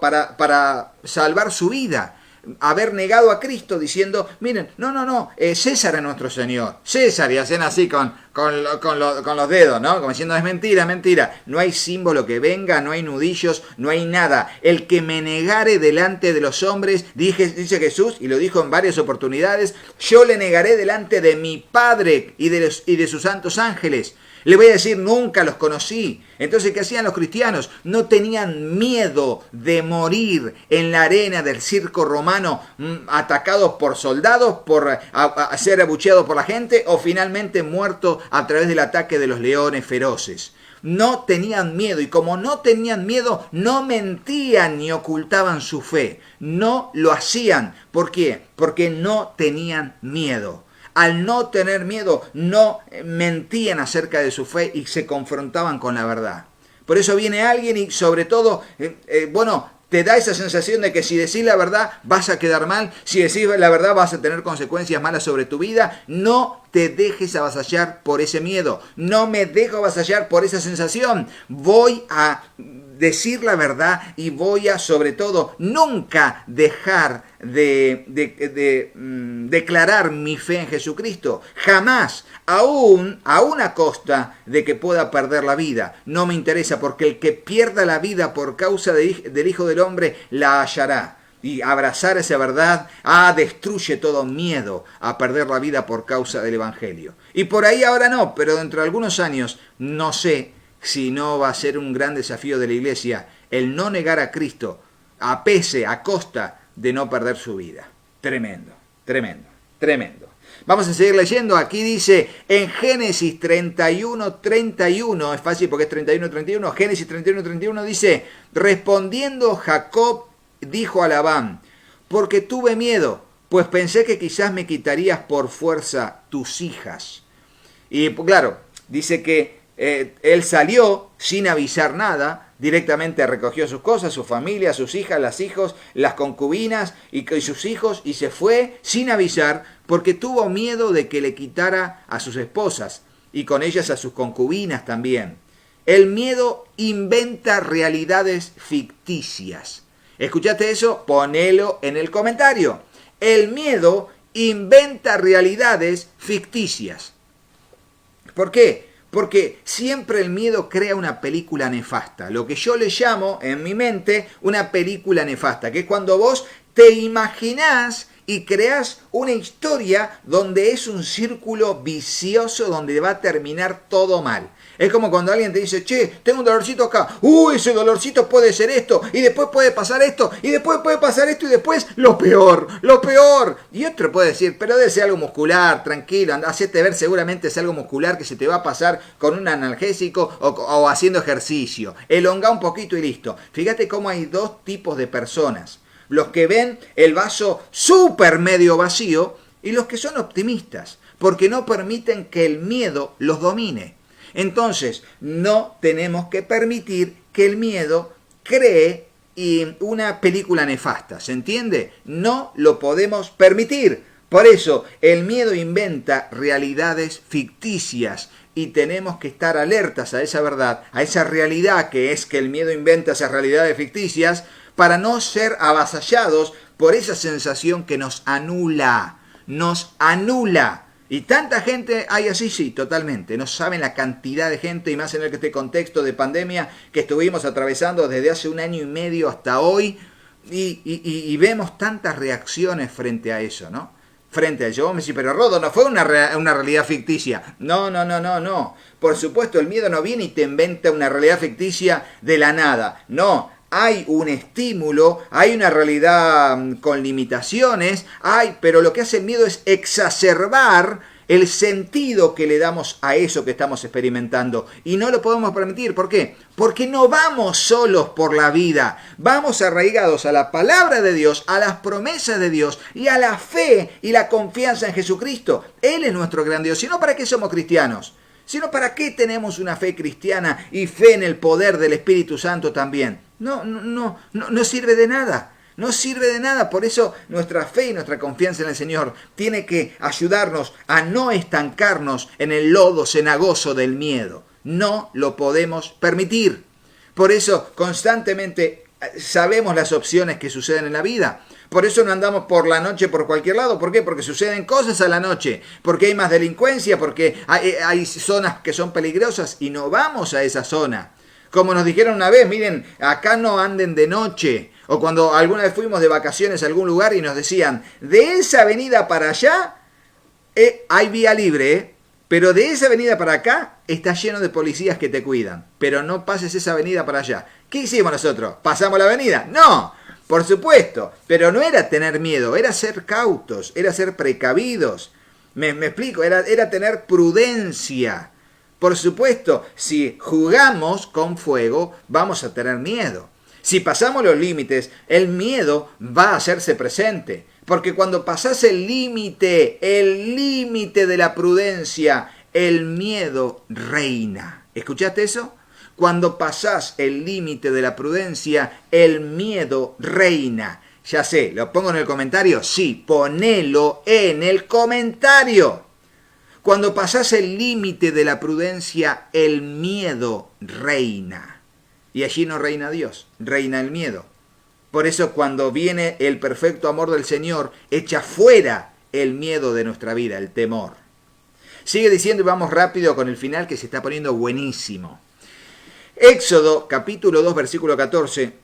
para salvar su vida. Haber negado a Cristo diciendo, miren, no, César es nuestro Señor. César, y hacen así con los dedos, ¿no? Como diciendo, es mentira. No hay símbolo que venga, no hay nudillos, no hay nada. El que me negare delante de los hombres, dice Jesús, y lo dijo en varias oportunidades, yo le negaré delante de mi Padre y de sus santos ángeles. Le voy a decir, nunca los conocí. Entonces, ¿qué hacían los cristianos? No tenían miedo de morir en la arena del circo romano, atacados por soldados, por ser abucheados por la gente, o finalmente muertos a través del ataque de los leones feroces. No tenían miedo, y como no tenían miedo, no mentían ni ocultaban su fe. No lo hacían. ¿Por qué? Porque no tenían miedo. Al no tener miedo, no mentían acerca de su fe y se confrontaban con la verdad. Por eso viene alguien y sobre todo, te da esa sensación de que si decís la verdad vas a quedar mal, si decís la verdad vas a tener consecuencias malas sobre tu vida. No te dejes avasallar por ese miedo, no me dejo avasallar por esa sensación. Voy a decir la verdad y voy a, sobre todo, nunca dejar de declarar mi fe en Jesucristo. Jamás, aún a costa de que pueda perder la vida. No me interesa, porque el que pierda la vida por causa del Hijo del Hombre la hallará. Y abrazar esa verdad destruye todo miedo a perder la vida por causa del Evangelio. Y por ahí ahora no, pero dentro de algunos años no sé si no va a ser un gran desafío de la iglesia el no negar a Cristo a costa de no perder su vida. Tremendo. Vamos a seguir leyendo. Aquí dice en Génesis 31:31, es fácil porque es 31:31, Génesis 31:31 dice, respondiendo Jacob dijo a Labán, porque tuve miedo, pues pensé que quizás me quitarías por fuerza tus hijas. Y claro, dice que él salió sin avisar nada, directamente recogió sus cosas, su familia, sus hijas, las concubinas y sus hijos, y se fue sin avisar porque tuvo miedo de que le quitara a sus esposas y con ellas a sus concubinas también. El miedo inventa realidades ficticias. ¿Escuchaste eso? Ponelo en el comentario. El miedo inventa realidades ficticias. ¿Por qué? Porque siempre el miedo crea una película nefasta. Lo que yo le llamo en mi mente una película nefasta, que es cuando vos te imaginás y creás una historia donde es un círculo vicioso donde va a terminar todo mal. Es como cuando alguien te dice, che, tengo un dolorcito acá. Ese dolorcito puede ser esto. Y después puede pasar esto. Y después puede pasar esto. Y después lo peor. Y otro puede decir, pero debe ser algo muscular, tranquilo. Hacete ver, seguramente es algo muscular que se te va a pasar con un analgésico o haciendo ejercicio. Elongá un poquito y listo. Fíjate cómo hay dos tipos de personas. Los que ven el vaso súper medio vacío y los que son optimistas. Porque no permiten que el miedo los domine. Entonces, no tenemos que permitir que el miedo cree una película nefasta, ¿se entiende? No lo podemos permitir. Por eso, el miedo inventa realidades ficticias y tenemos que estar alertas a esa verdad, a esa realidad que es que el miedo inventa esas realidades ficticias para no ser avasallados por esa sensación que nos anula. Y tanta gente hay así, sí, totalmente. No saben la cantidad de gente, y más en este contexto de pandemia que estuvimos atravesando desde hace 1 año y medio hasta hoy. Y vemos tantas reacciones frente a eso, ¿no? Frente a ello. Vos me decís, pero Rodo, ¿no fue una realidad ficticia? No. Por supuesto, el miedo no viene y te inventa una realidad ficticia de la nada. No. Hay un estímulo, hay una realidad con limitaciones, pero lo que hace el miedo es exacerbar el sentido que le damos a eso que estamos experimentando. Y no lo podemos permitir. ¿Por qué? Porque no vamos solos por la vida. Vamos arraigados a la palabra de Dios, a las promesas de Dios y a la fe y la confianza en Jesucristo. Él es nuestro gran Dios. Si no, ¿para qué somos cristianos? Sino ¿para qué tenemos una fe cristiana y fe en el poder del Espíritu Santo también? No sirve de nada. No sirve de nada. Por eso nuestra fe y nuestra confianza en el Señor tiene que ayudarnos a no estancarnos en el lodo cenagoso del miedo. No lo podemos permitir. Por eso constantemente sabemos las opciones que suceden en la vida. Por eso no andamos por la noche por cualquier lado. ¿Por qué? Porque suceden cosas a la noche. Porque hay más delincuencia. Porque hay zonas que son peligrosas y no vamos a esa zona. Como nos dijeron una vez, miren, acá no anden de noche. O cuando alguna vez fuimos de vacaciones a algún lugar y nos decían, de esa avenida para allá hay vía libre, pero de esa avenida para acá está lleno de policías que te cuidan. Pero no pases esa avenida para allá. ¿Qué hicimos nosotros? ¿Pasamos la avenida? No, por supuesto. Pero no era tener miedo, era ser cautos, era ser precavidos. Me explico, era tener prudencia. Por supuesto, si jugamos con fuego, vamos a tener miedo. Si pasamos los límites, el miedo va a hacerse presente. Porque cuando pasás el límite de la prudencia, el miedo reina. ¿Escuchaste eso? Cuando pasás el límite de la prudencia, el miedo reina. Ya sé, ¿lo pongo en el comentario? Sí, ponelo en el comentario. Cuando pasás el límite de la prudencia, el miedo reina. Y allí no reina Dios, reina el miedo. Por eso cuando viene el perfecto amor del Señor, echa fuera el miedo de nuestra vida, el temor. Sigue diciendo y vamos rápido con el final que se está poniendo buenísimo. Éxodo capítulo 2 versículo 14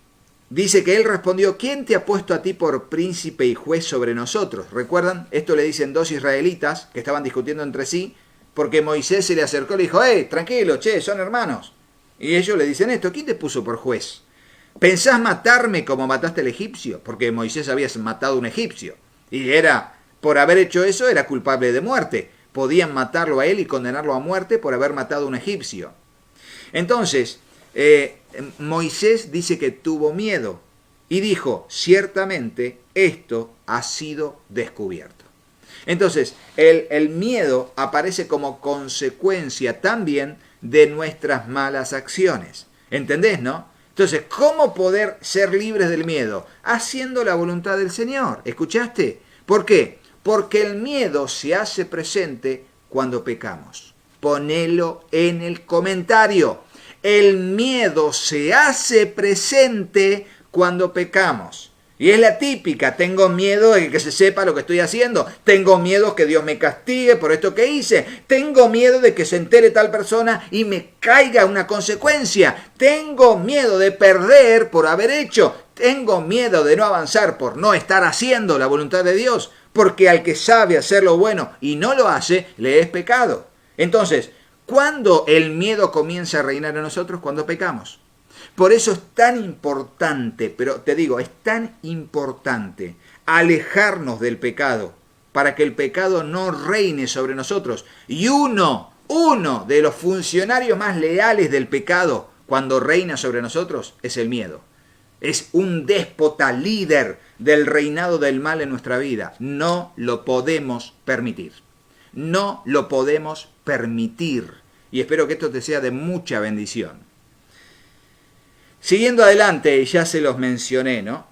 dice que él respondió, ¿quién te ha puesto a ti por príncipe y juez sobre nosotros? ¿Recuerdan? Esto le dicen dos israelitas que estaban discutiendo entre sí porque Moisés se le acercó y le dijo, tranquilo, son hermanos. Y ellos le dicen esto, ¿quién te puso por juez? ¿Pensás matarme como mataste al egipcio? Porque Moisés había matado a un egipcio. Y por haber hecho eso, era culpable de muerte. Podían matarlo a él y condenarlo a muerte por haber matado a un egipcio. Entonces, Moisés dice que tuvo miedo y dijo, ciertamente esto ha sido descubierto. Entonces, el miedo aparece como consecuencia también de nuestras malas acciones. ¿Entendés, no? Entonces, ¿cómo poder ser libres del miedo? Haciendo la voluntad del Señor. ¿Escuchaste? ¿Por qué? Porque el miedo se hace presente cuando pecamos. Ponelo en el comentario. El miedo se hace presente cuando pecamos. Y es la típica, tengo miedo de que se sepa lo que estoy haciendo, tengo miedo que Dios me castigue por esto que hice, tengo miedo de que se entere tal persona y me caiga una consecuencia, tengo miedo de perder por haber hecho, tengo miedo de no avanzar por no estar haciendo la voluntad de Dios, porque al que sabe hacer lo bueno y no lo hace, le es pecado. Entonces, ¿cuándo el miedo comienza a reinar en nosotros? Cuando pecamos. Por eso es tan importante, pero te digo, es tan importante alejarnos del pecado para que el pecado no reine sobre nosotros. Y uno de los funcionarios más leales del pecado cuando reina sobre nosotros es el miedo. Es un déspota líder del reinado del mal en nuestra vida. No lo podemos permitir. No lo podemos permitir. Y espero que esto te sea de mucha bendición. Siguiendo adelante, ya se los mencioné, ¿no?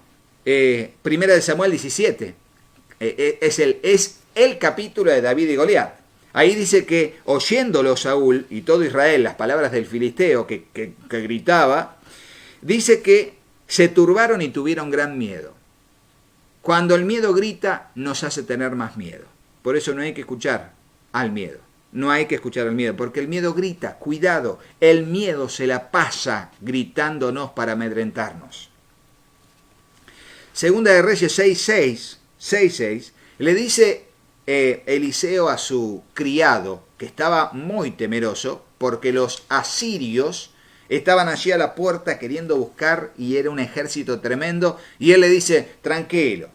Primera de Samuel 17. Es el capítulo de David y Goliat. Ahí dice que oyéndolo Saúl y todo Israel, las palabras del filisteo que gritaba, dice que se turbaron y tuvieron gran miedo. Cuando el miedo grita, nos hace tener más miedo. Por eso no hay que escuchar al miedo. No hay que escuchar al miedo, porque el miedo grita, cuidado, el miedo se la pasa gritándonos para amedrentarnos. Segunda de Reyes 6:6, le dice Eliseo a su criado, que estaba muy temeroso, porque los asirios estaban allí a la puerta queriendo buscar y era un ejército tremendo, y él le dice, tranquilo,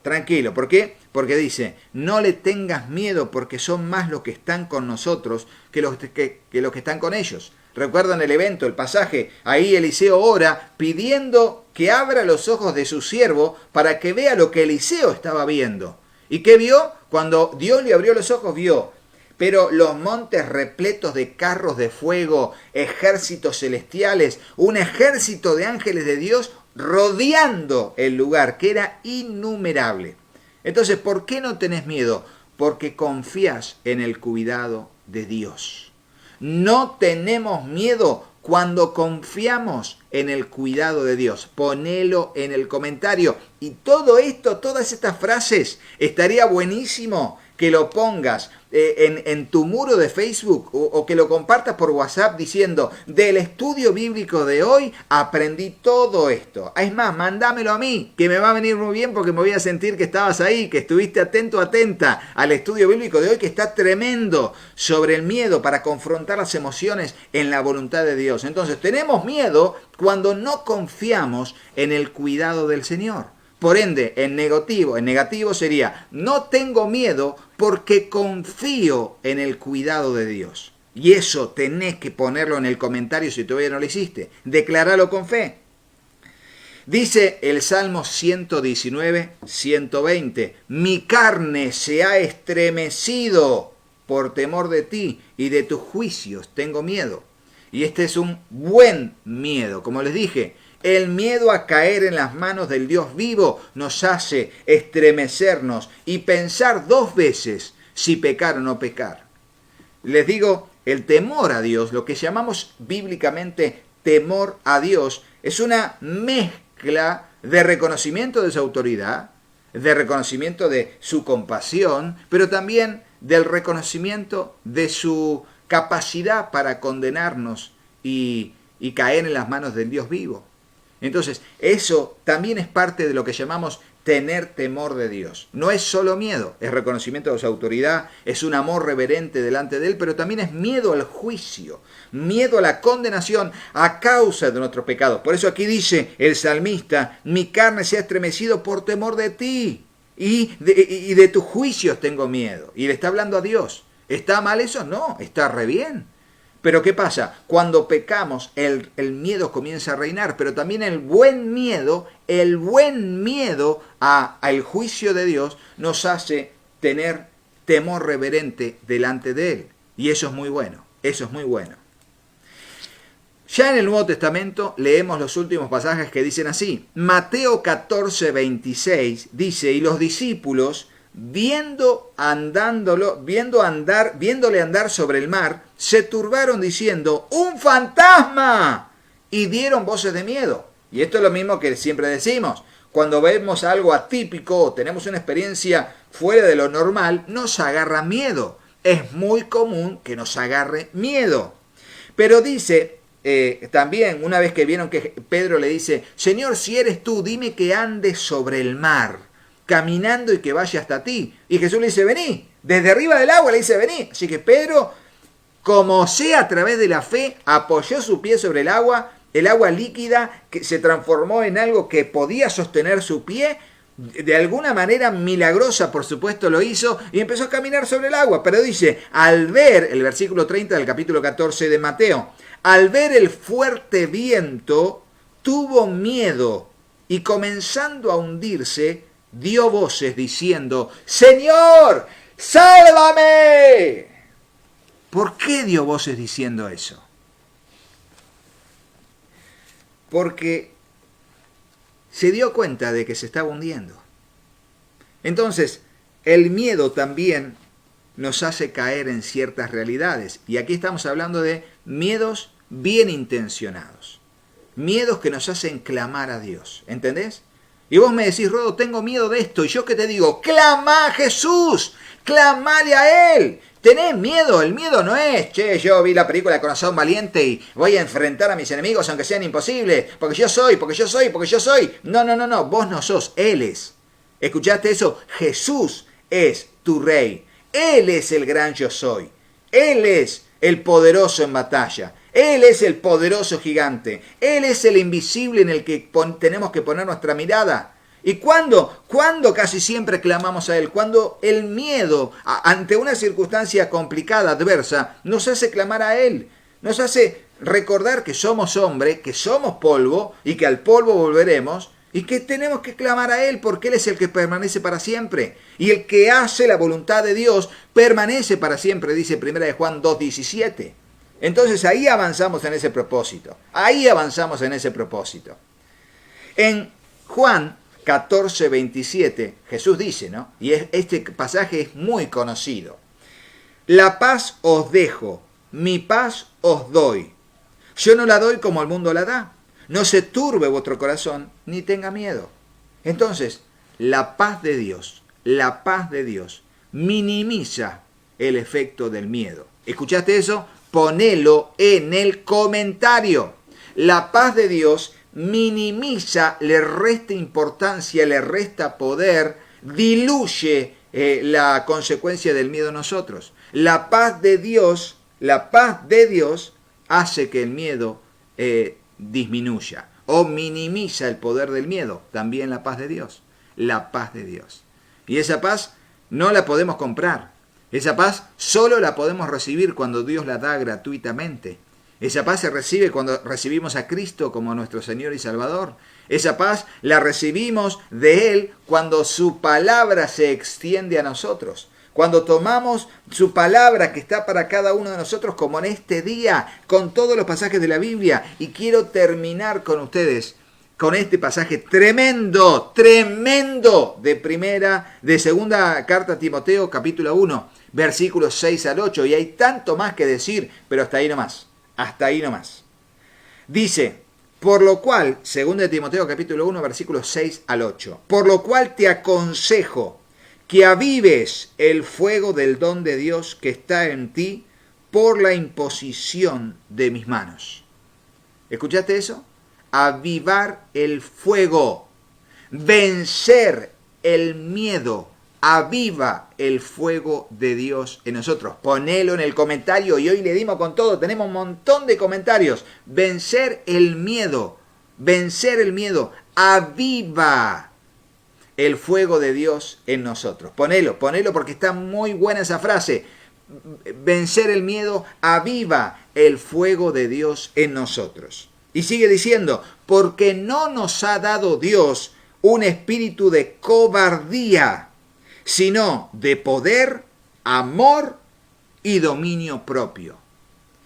¿por qué? Porque dice, no le tengas miedo porque son más los que están con nosotros que los que están con ellos. ¿Recuerdan el evento, el pasaje? Ahí Eliseo ora pidiendo que abra los ojos de su siervo para que vea lo que Eliseo estaba viendo. ¿Y qué vio? Cuando Dios le abrió los ojos, vio, pero los montes repletos de carros de fuego, ejércitos celestiales, un ejército de ángeles de Dios rodeando el lugar, que era innumerable. Entonces, ¿por qué no tenés miedo? Porque confías en el cuidado de Dios. No tenemos miedo cuando confiamos en el cuidado de Dios. Ponelo en el comentario. Y todo esto, todas estas frases, estaría buenísimo que lo pongas en tu muro de Facebook o que lo compartas por WhatsApp diciendo: del estudio bíblico de hoy aprendí todo esto. Es más, mándamelo a mí, que me va a venir muy bien porque me voy a sentir que estabas ahí, que estuviste atento, atenta al estudio bíblico de hoy, que está tremendo sobre el miedo para confrontar las emociones en la voluntad de Dios. Entonces, tenemos miedo cuando no confiamos en el cuidado del Señor. Por ende, en negativo sería: no tengo miedo porque confío en el cuidado de Dios. Y eso tenés que ponerlo en el comentario si todavía no lo hiciste. Declaralo con fe. Dice el Salmo 119, 120: mi carne se ha estremecido por temor de ti y de tus juicios tengo miedo. Y este es un buen miedo, como les dije. El miedo a caer en las manos del Dios vivo nos hace estremecernos y pensar 2 veces si pecar o no pecar. Les digo, el temor a Dios, lo que llamamos bíblicamente temor a Dios, es una mezcla de reconocimiento de su autoridad, de reconocimiento de su compasión, pero también del reconocimiento de su capacidad para condenarnos y caer en las manos del Dios vivo. Entonces, eso también es parte de lo que llamamos tener temor de Dios. No es solo miedo, es reconocimiento de su autoridad, es un amor reverente delante de Él, pero también es miedo al juicio, miedo a la condenación a causa de nuestros pecados. Por eso aquí dice el salmista: mi carne se ha estremecido por temor de ti y de tus juicios tengo miedo. Y le está hablando a Dios. ¿Está mal eso? No, está re bien. Pero ¿qué pasa? Cuando pecamos, el miedo comienza a reinar, pero también el buen miedo al juicio de Dios nos hace tener temor reverente delante de Él. Y eso es muy bueno, eso es muy bueno. Ya en el Nuevo Testamento leemos los últimos pasajes que dicen así. Mateo 14, 26 dice: y los discípulos, viéndole andar sobre el mar, se turbaron diciendo: ¡un fantasma! Y dieron voces de miedo. Y esto es lo mismo que siempre decimos. Cuando vemos algo atípico o tenemos una experiencia fuera de lo normal, nos agarra miedo. Es muy común que nos agarre miedo. Pero dice también, una vez que vieron que Pedro le dice: Señor, si eres tú, dime que ande sobre el mar, caminando y que vaya hasta ti. Y Jesús le dice: vení. Desde arriba del agua le dice: vení. Así que Pedro, como sea a través de la fe, apoyó su pie sobre el agua líquida que se transformó en algo que podía sostener su pie. De alguna manera milagrosa, por supuesto, lo hizo y empezó a caminar sobre el agua. Pero dice, al ver, el versículo 30 del capítulo 14 de Mateo, al ver el fuerte viento, tuvo miedo y comenzando a hundirse, dio voces diciendo: Señor, sálvame. ¿Por qué dio voces diciendo eso? Porque se dio cuenta de que se estaba hundiendo. Entonces, el miedo también nos hace caer en ciertas realidades. Y aquí estamos hablando de miedos bien intencionados. Miedos que nos hacen clamar a Dios. ¿Entendés? Y vos me decís: Rodo, tengo miedo de esto. Y yo que te digo: clama a Jesús, clamale a Él. ¿Tenés miedo? El miedo no es: che, yo vi la película Corazón Valiente y voy a enfrentar a mis enemigos aunque sean imposibles, porque yo soy. No, vos no sos, Él es. ¿Escuchaste eso? Jesús es tu Rey. Él es el gran yo soy. Él es el poderoso en batalla. Él es el poderoso gigante. Él es el invisible en el que tenemos que poner nuestra mirada. ¿Y cuándo casi siempre clamamos a Él? Cuando el miedo ante una circunstancia complicada, adversa, nos hace clamar a Él. Nos hace recordar que somos hombre, que somos polvo y que al polvo volveremos y que tenemos que clamar a Él porque Él es el que permanece para siempre. Y el que hace la voluntad de Dios permanece para siempre, dice 1 Juan 2:17. Entonces ahí avanzamos en ese propósito. En Juan 14:27, Jesús dice, y este pasaje es muy conocido: la paz os dejo, mi paz os doy. Yo no la doy como el mundo la da. No se turbe vuestro corazón, ni tenga miedo. Entonces, la paz de Dios minimiza el efecto del miedo. ¿Escuchaste eso? Ponelo en el comentario. La paz de Dios minimiza, le resta importancia, le resta poder, diluye la consecuencia del miedo en nosotros. La paz de Dios hace que el miedo disminuya o minimiza el poder del miedo. También la paz de Dios. La paz de Dios. Y esa paz no la podemos comprar. Esa paz solo la podemos recibir cuando Dios la da gratuitamente. Esa paz se recibe cuando recibimos a Cristo como nuestro Señor y Salvador. Esa paz la recibimos de Él cuando su palabra se extiende a nosotros. Cuando tomamos su palabra que está para cada uno de nosotros, como en este día, con todos los pasajes de la Biblia. Y quiero terminar con ustedes con este pasaje tremendo de segunda carta a Timoteo, capítulo 1, versículos 6 al 8. Y hay tanto más que decir, pero hasta ahí nomás. Dice, por lo cual, segunda de Timoteo, capítulo 1, versículos 6 al 8. Por lo cual te aconsejo que avives el fuego del don de Dios que está en ti por la imposición de mis manos. ¿Escuchaste eso? Avivar el fuego, vencer el miedo, aviva el fuego de Dios en nosotros. Ponelo en el comentario y hoy le dimos con todo, tenemos un montón de comentarios. Vencer el miedo, aviva el fuego de Dios en nosotros. Ponelo porque está muy buena esa frase. Vencer el miedo, aviva el fuego de Dios en nosotros. Y sigue diciendo, porque no nos ha dado Dios un espíritu de cobardía, sino de poder, amor y dominio propio.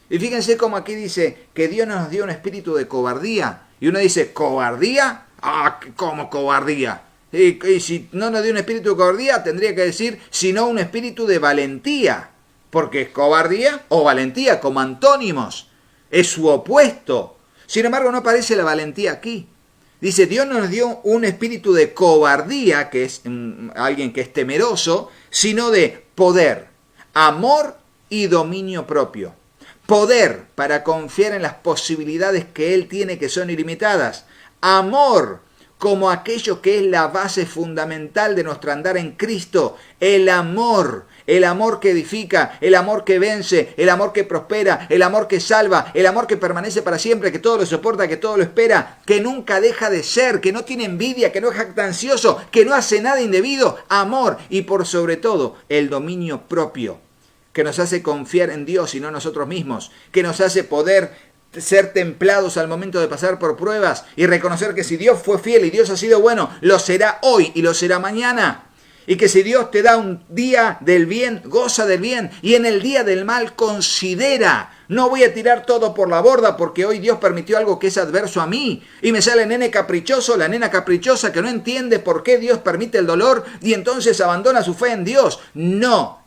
Y fíjense cómo aquí dice que Dios no nos dio un espíritu de cobardía. Y uno dice, ¿cobardía? ¿Cómo cobardía? Y si no nos dio un espíritu de cobardía, tendría que decir, sino un espíritu de valentía. Porque es cobardía o valentía como antónimos. Es su opuesto. Sin embargo, no aparece la valentía aquí. Dice, Dios no nos dio un espíritu de cobardía, que es alguien que es temeroso, sino de poder, amor y dominio propio. Poder para confiar en las posibilidades que Él tiene, que son ilimitadas. Amor como aquello que es la base fundamental de nuestro andar en Cristo. El amor que edifica, el amor que vence, el amor que prospera, el amor que salva, el amor que permanece para siempre, que todo lo soporta, que todo lo espera, que nunca deja de ser, que no tiene envidia, que no es jactancioso, que no hace nada indebido. Amor y por sobre todo el dominio propio, que nos hace confiar en Dios y no nosotros mismos, que nos hace poder ser templados al momento de pasar por pruebas y reconocer que si Dios fue fiel y Dios ha sido bueno, lo será hoy y lo será mañana. Y que si Dios te da un día del bien, goza del bien. Y en el día del mal, considera. No voy a tirar todo por la borda porque hoy Dios permitió algo que es adverso a mí. Y me sale el nene caprichoso, la nena caprichosa que no entiende por qué Dios permite el dolor y entonces abandona su fe en Dios. No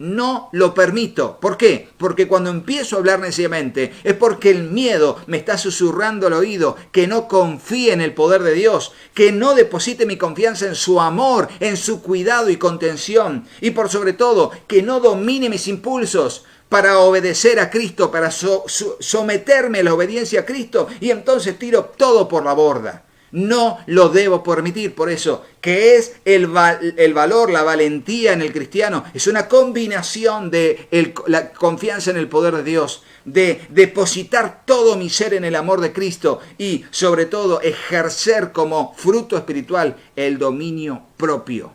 lo permito. ¿Por qué? Porque cuando empiezo a hablar neciamente es porque el miedo me está susurrando al oído que no confíe en el poder de Dios, que no deposite mi confianza en su amor, en su cuidado y contención. Y por sobre todo, que no domine mis impulsos para obedecer a Cristo, para someterme a la obediencia a Cristo, y entonces tiro todo por la borda. No lo debo permitir. Por eso, ¿qué es el valor, la valentía en el cristiano? Es una combinación de la confianza en el poder de Dios, de depositar todo mi ser en el amor de Cristo y, sobre todo, ejercer como fruto espiritual el dominio propio.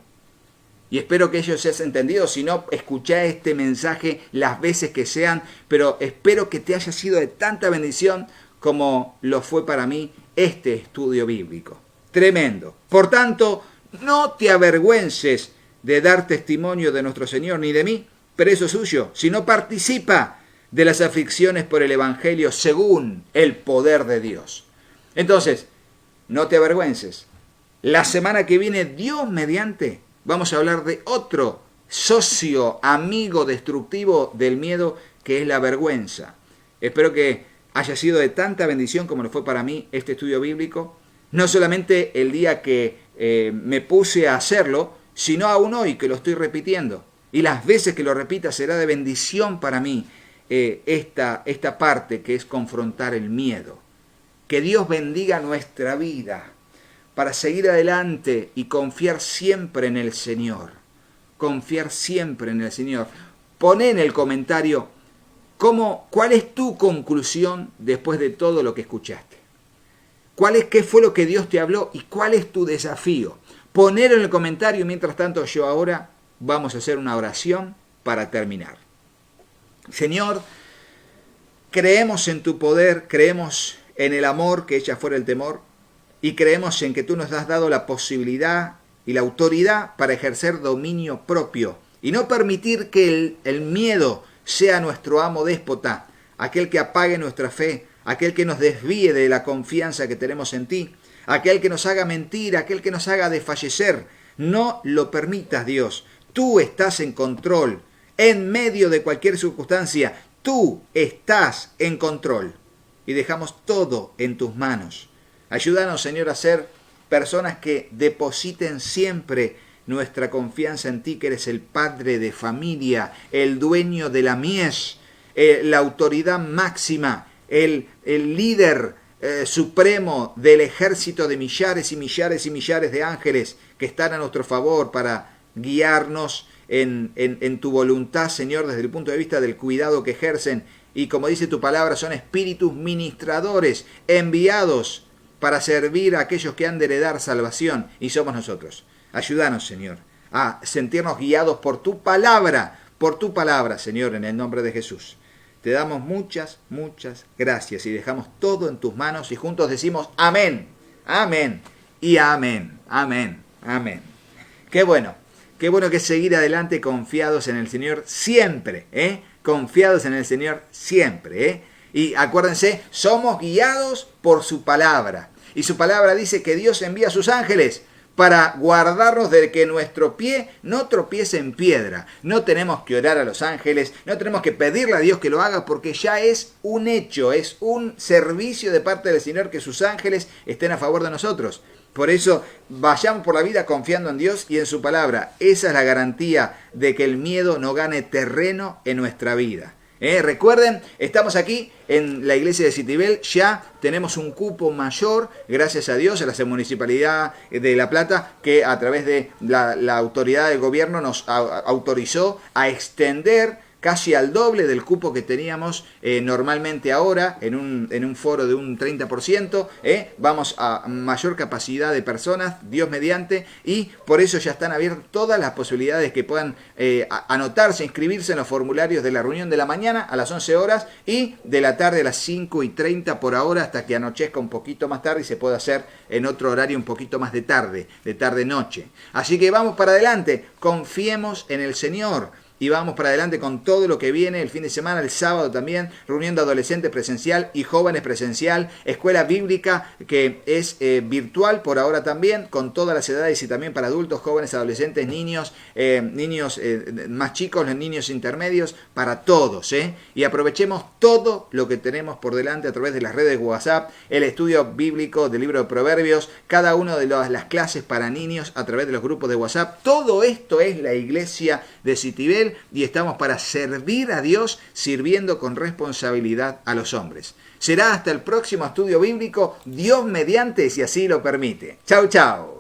Y espero que ellos se hayan entendido. Si no, escuchá este mensaje las veces que sean, pero espero que te haya sido de tanta bendición como lo fue para mí este estudio bíblico. Tremendo. Por tanto, no te avergüences de dar testimonio de nuestro Señor ni de mí, preso suyo, sino participa de las aflicciones por el Evangelio según el poder de Dios. Entonces, no te avergüences. La semana que viene, Dios mediante, vamos a hablar de otro socio, amigo destructivo del miedo, que es la vergüenza. Espero que haya sido de tanta bendición como lo fue para mí este estudio bíblico. No solamente el día que me puse a hacerlo, sino aún hoy que lo estoy repitiendo. Y las veces que lo repita será de bendición para mí esta parte que es confrontar el miedo. Que Dios bendiga nuestra vida para seguir adelante y confiar siempre en el Señor. Confiar siempre en el Señor. Poné en el comentario cuál es tu conclusión después de todo lo que escuchaste. ¿Qué fue lo que Dios te habló y cuál es tu desafío? Poner en el comentario. Mientras tanto, yo ahora vamos a hacer una oración para terminar. Señor, creemos en tu poder, creemos en el amor que echa fuera el temor y creemos en que tú nos has dado la posibilidad y la autoridad para ejercer dominio propio y no permitir que el miedo sea nuestro amo déspota, aquel que apague nuestra fe, aquel que nos desvíe de la confianza que tenemos en ti, aquel que nos haga mentir, aquel que nos haga desfallecer. No lo permitas, Dios. Tú estás en control. En medio de cualquier circunstancia, tú estás en control. Y dejamos todo en tus manos. Ayúdanos, Señor, a ser personas que depositen siempre nuestra confianza en ti, que eres el padre de familia, el dueño de la mies, la autoridad máxima, el líder supremo del ejército de millares y millares y millares de ángeles que están a nuestro favor para guiarnos en tu voluntad, Señor, desde el punto de vista del cuidado que ejercen. Y como dice tu palabra, son espíritus ministradores enviados para servir a aquellos que han de heredar salvación, y somos nosotros. Ayúdanos, Señor, a sentirnos guiados por tu palabra, Señor, en el nombre de Jesús. Te damos muchas, muchas gracias y dejamos todo en tus manos y juntos decimos amén, amén y amén, amén, amén. Qué bueno que es seguir adelante confiados en el Señor siempre, confiados en el Señor siempre, Y acuérdense, somos guiados por su palabra. Y su palabra dice que Dios envía a sus ángeles para guardarnos de que nuestro pie no tropiece en piedra. No tenemos que orar a los ángeles, no tenemos que pedirle a Dios que lo haga porque ya es un hecho, es un servicio de parte del Señor que sus ángeles estén a favor de nosotros. Por eso vayamos por la vida confiando en Dios y en su palabra. Esa es la garantía de que el miedo no gane terreno en nuestra vida. Recuerden, estamos aquí en la iglesia de Citibel, ya tenemos un cupo mayor, gracias a Dios, a la Municipalidad de La Plata, que a través de la autoridad del gobierno nos autorizó a extender casi al doble del cupo que teníamos normalmente ahora, en un foro de un 30%, vamos a mayor capacidad de personas, Dios mediante, y por eso ya están abiertas todas las posibilidades que puedan anotarse, inscribirse en los formularios de la reunión de la mañana a las 11 horas y de la tarde a las 5:30 por ahora, hasta que anochezca un poquito más tarde y se pueda hacer en otro horario un poquito más de tarde-noche. Así que vamos para adelante, confiemos en el Señor. Y vamos para adelante con todo lo que viene el fin de semana, el sábado también, reunión de adolescentes presencial y jóvenes presencial, escuela bíblica que es virtual por ahora también, con todas las edades y también para adultos, jóvenes, adolescentes, niños más chicos, los niños intermedios, para todos. Y aprovechemos todo lo que tenemos por delante a través de las redes de WhatsApp, el estudio bíblico del libro de Proverbios, cada una de las clases para niños a través de los grupos de WhatsApp. Todo esto es la iglesia de Citibel. Y estamos para servir a Dios sirviendo con responsabilidad a los hombres. Será hasta el próximo estudio bíblico, Dios mediante, si así lo permite. Chau, chau.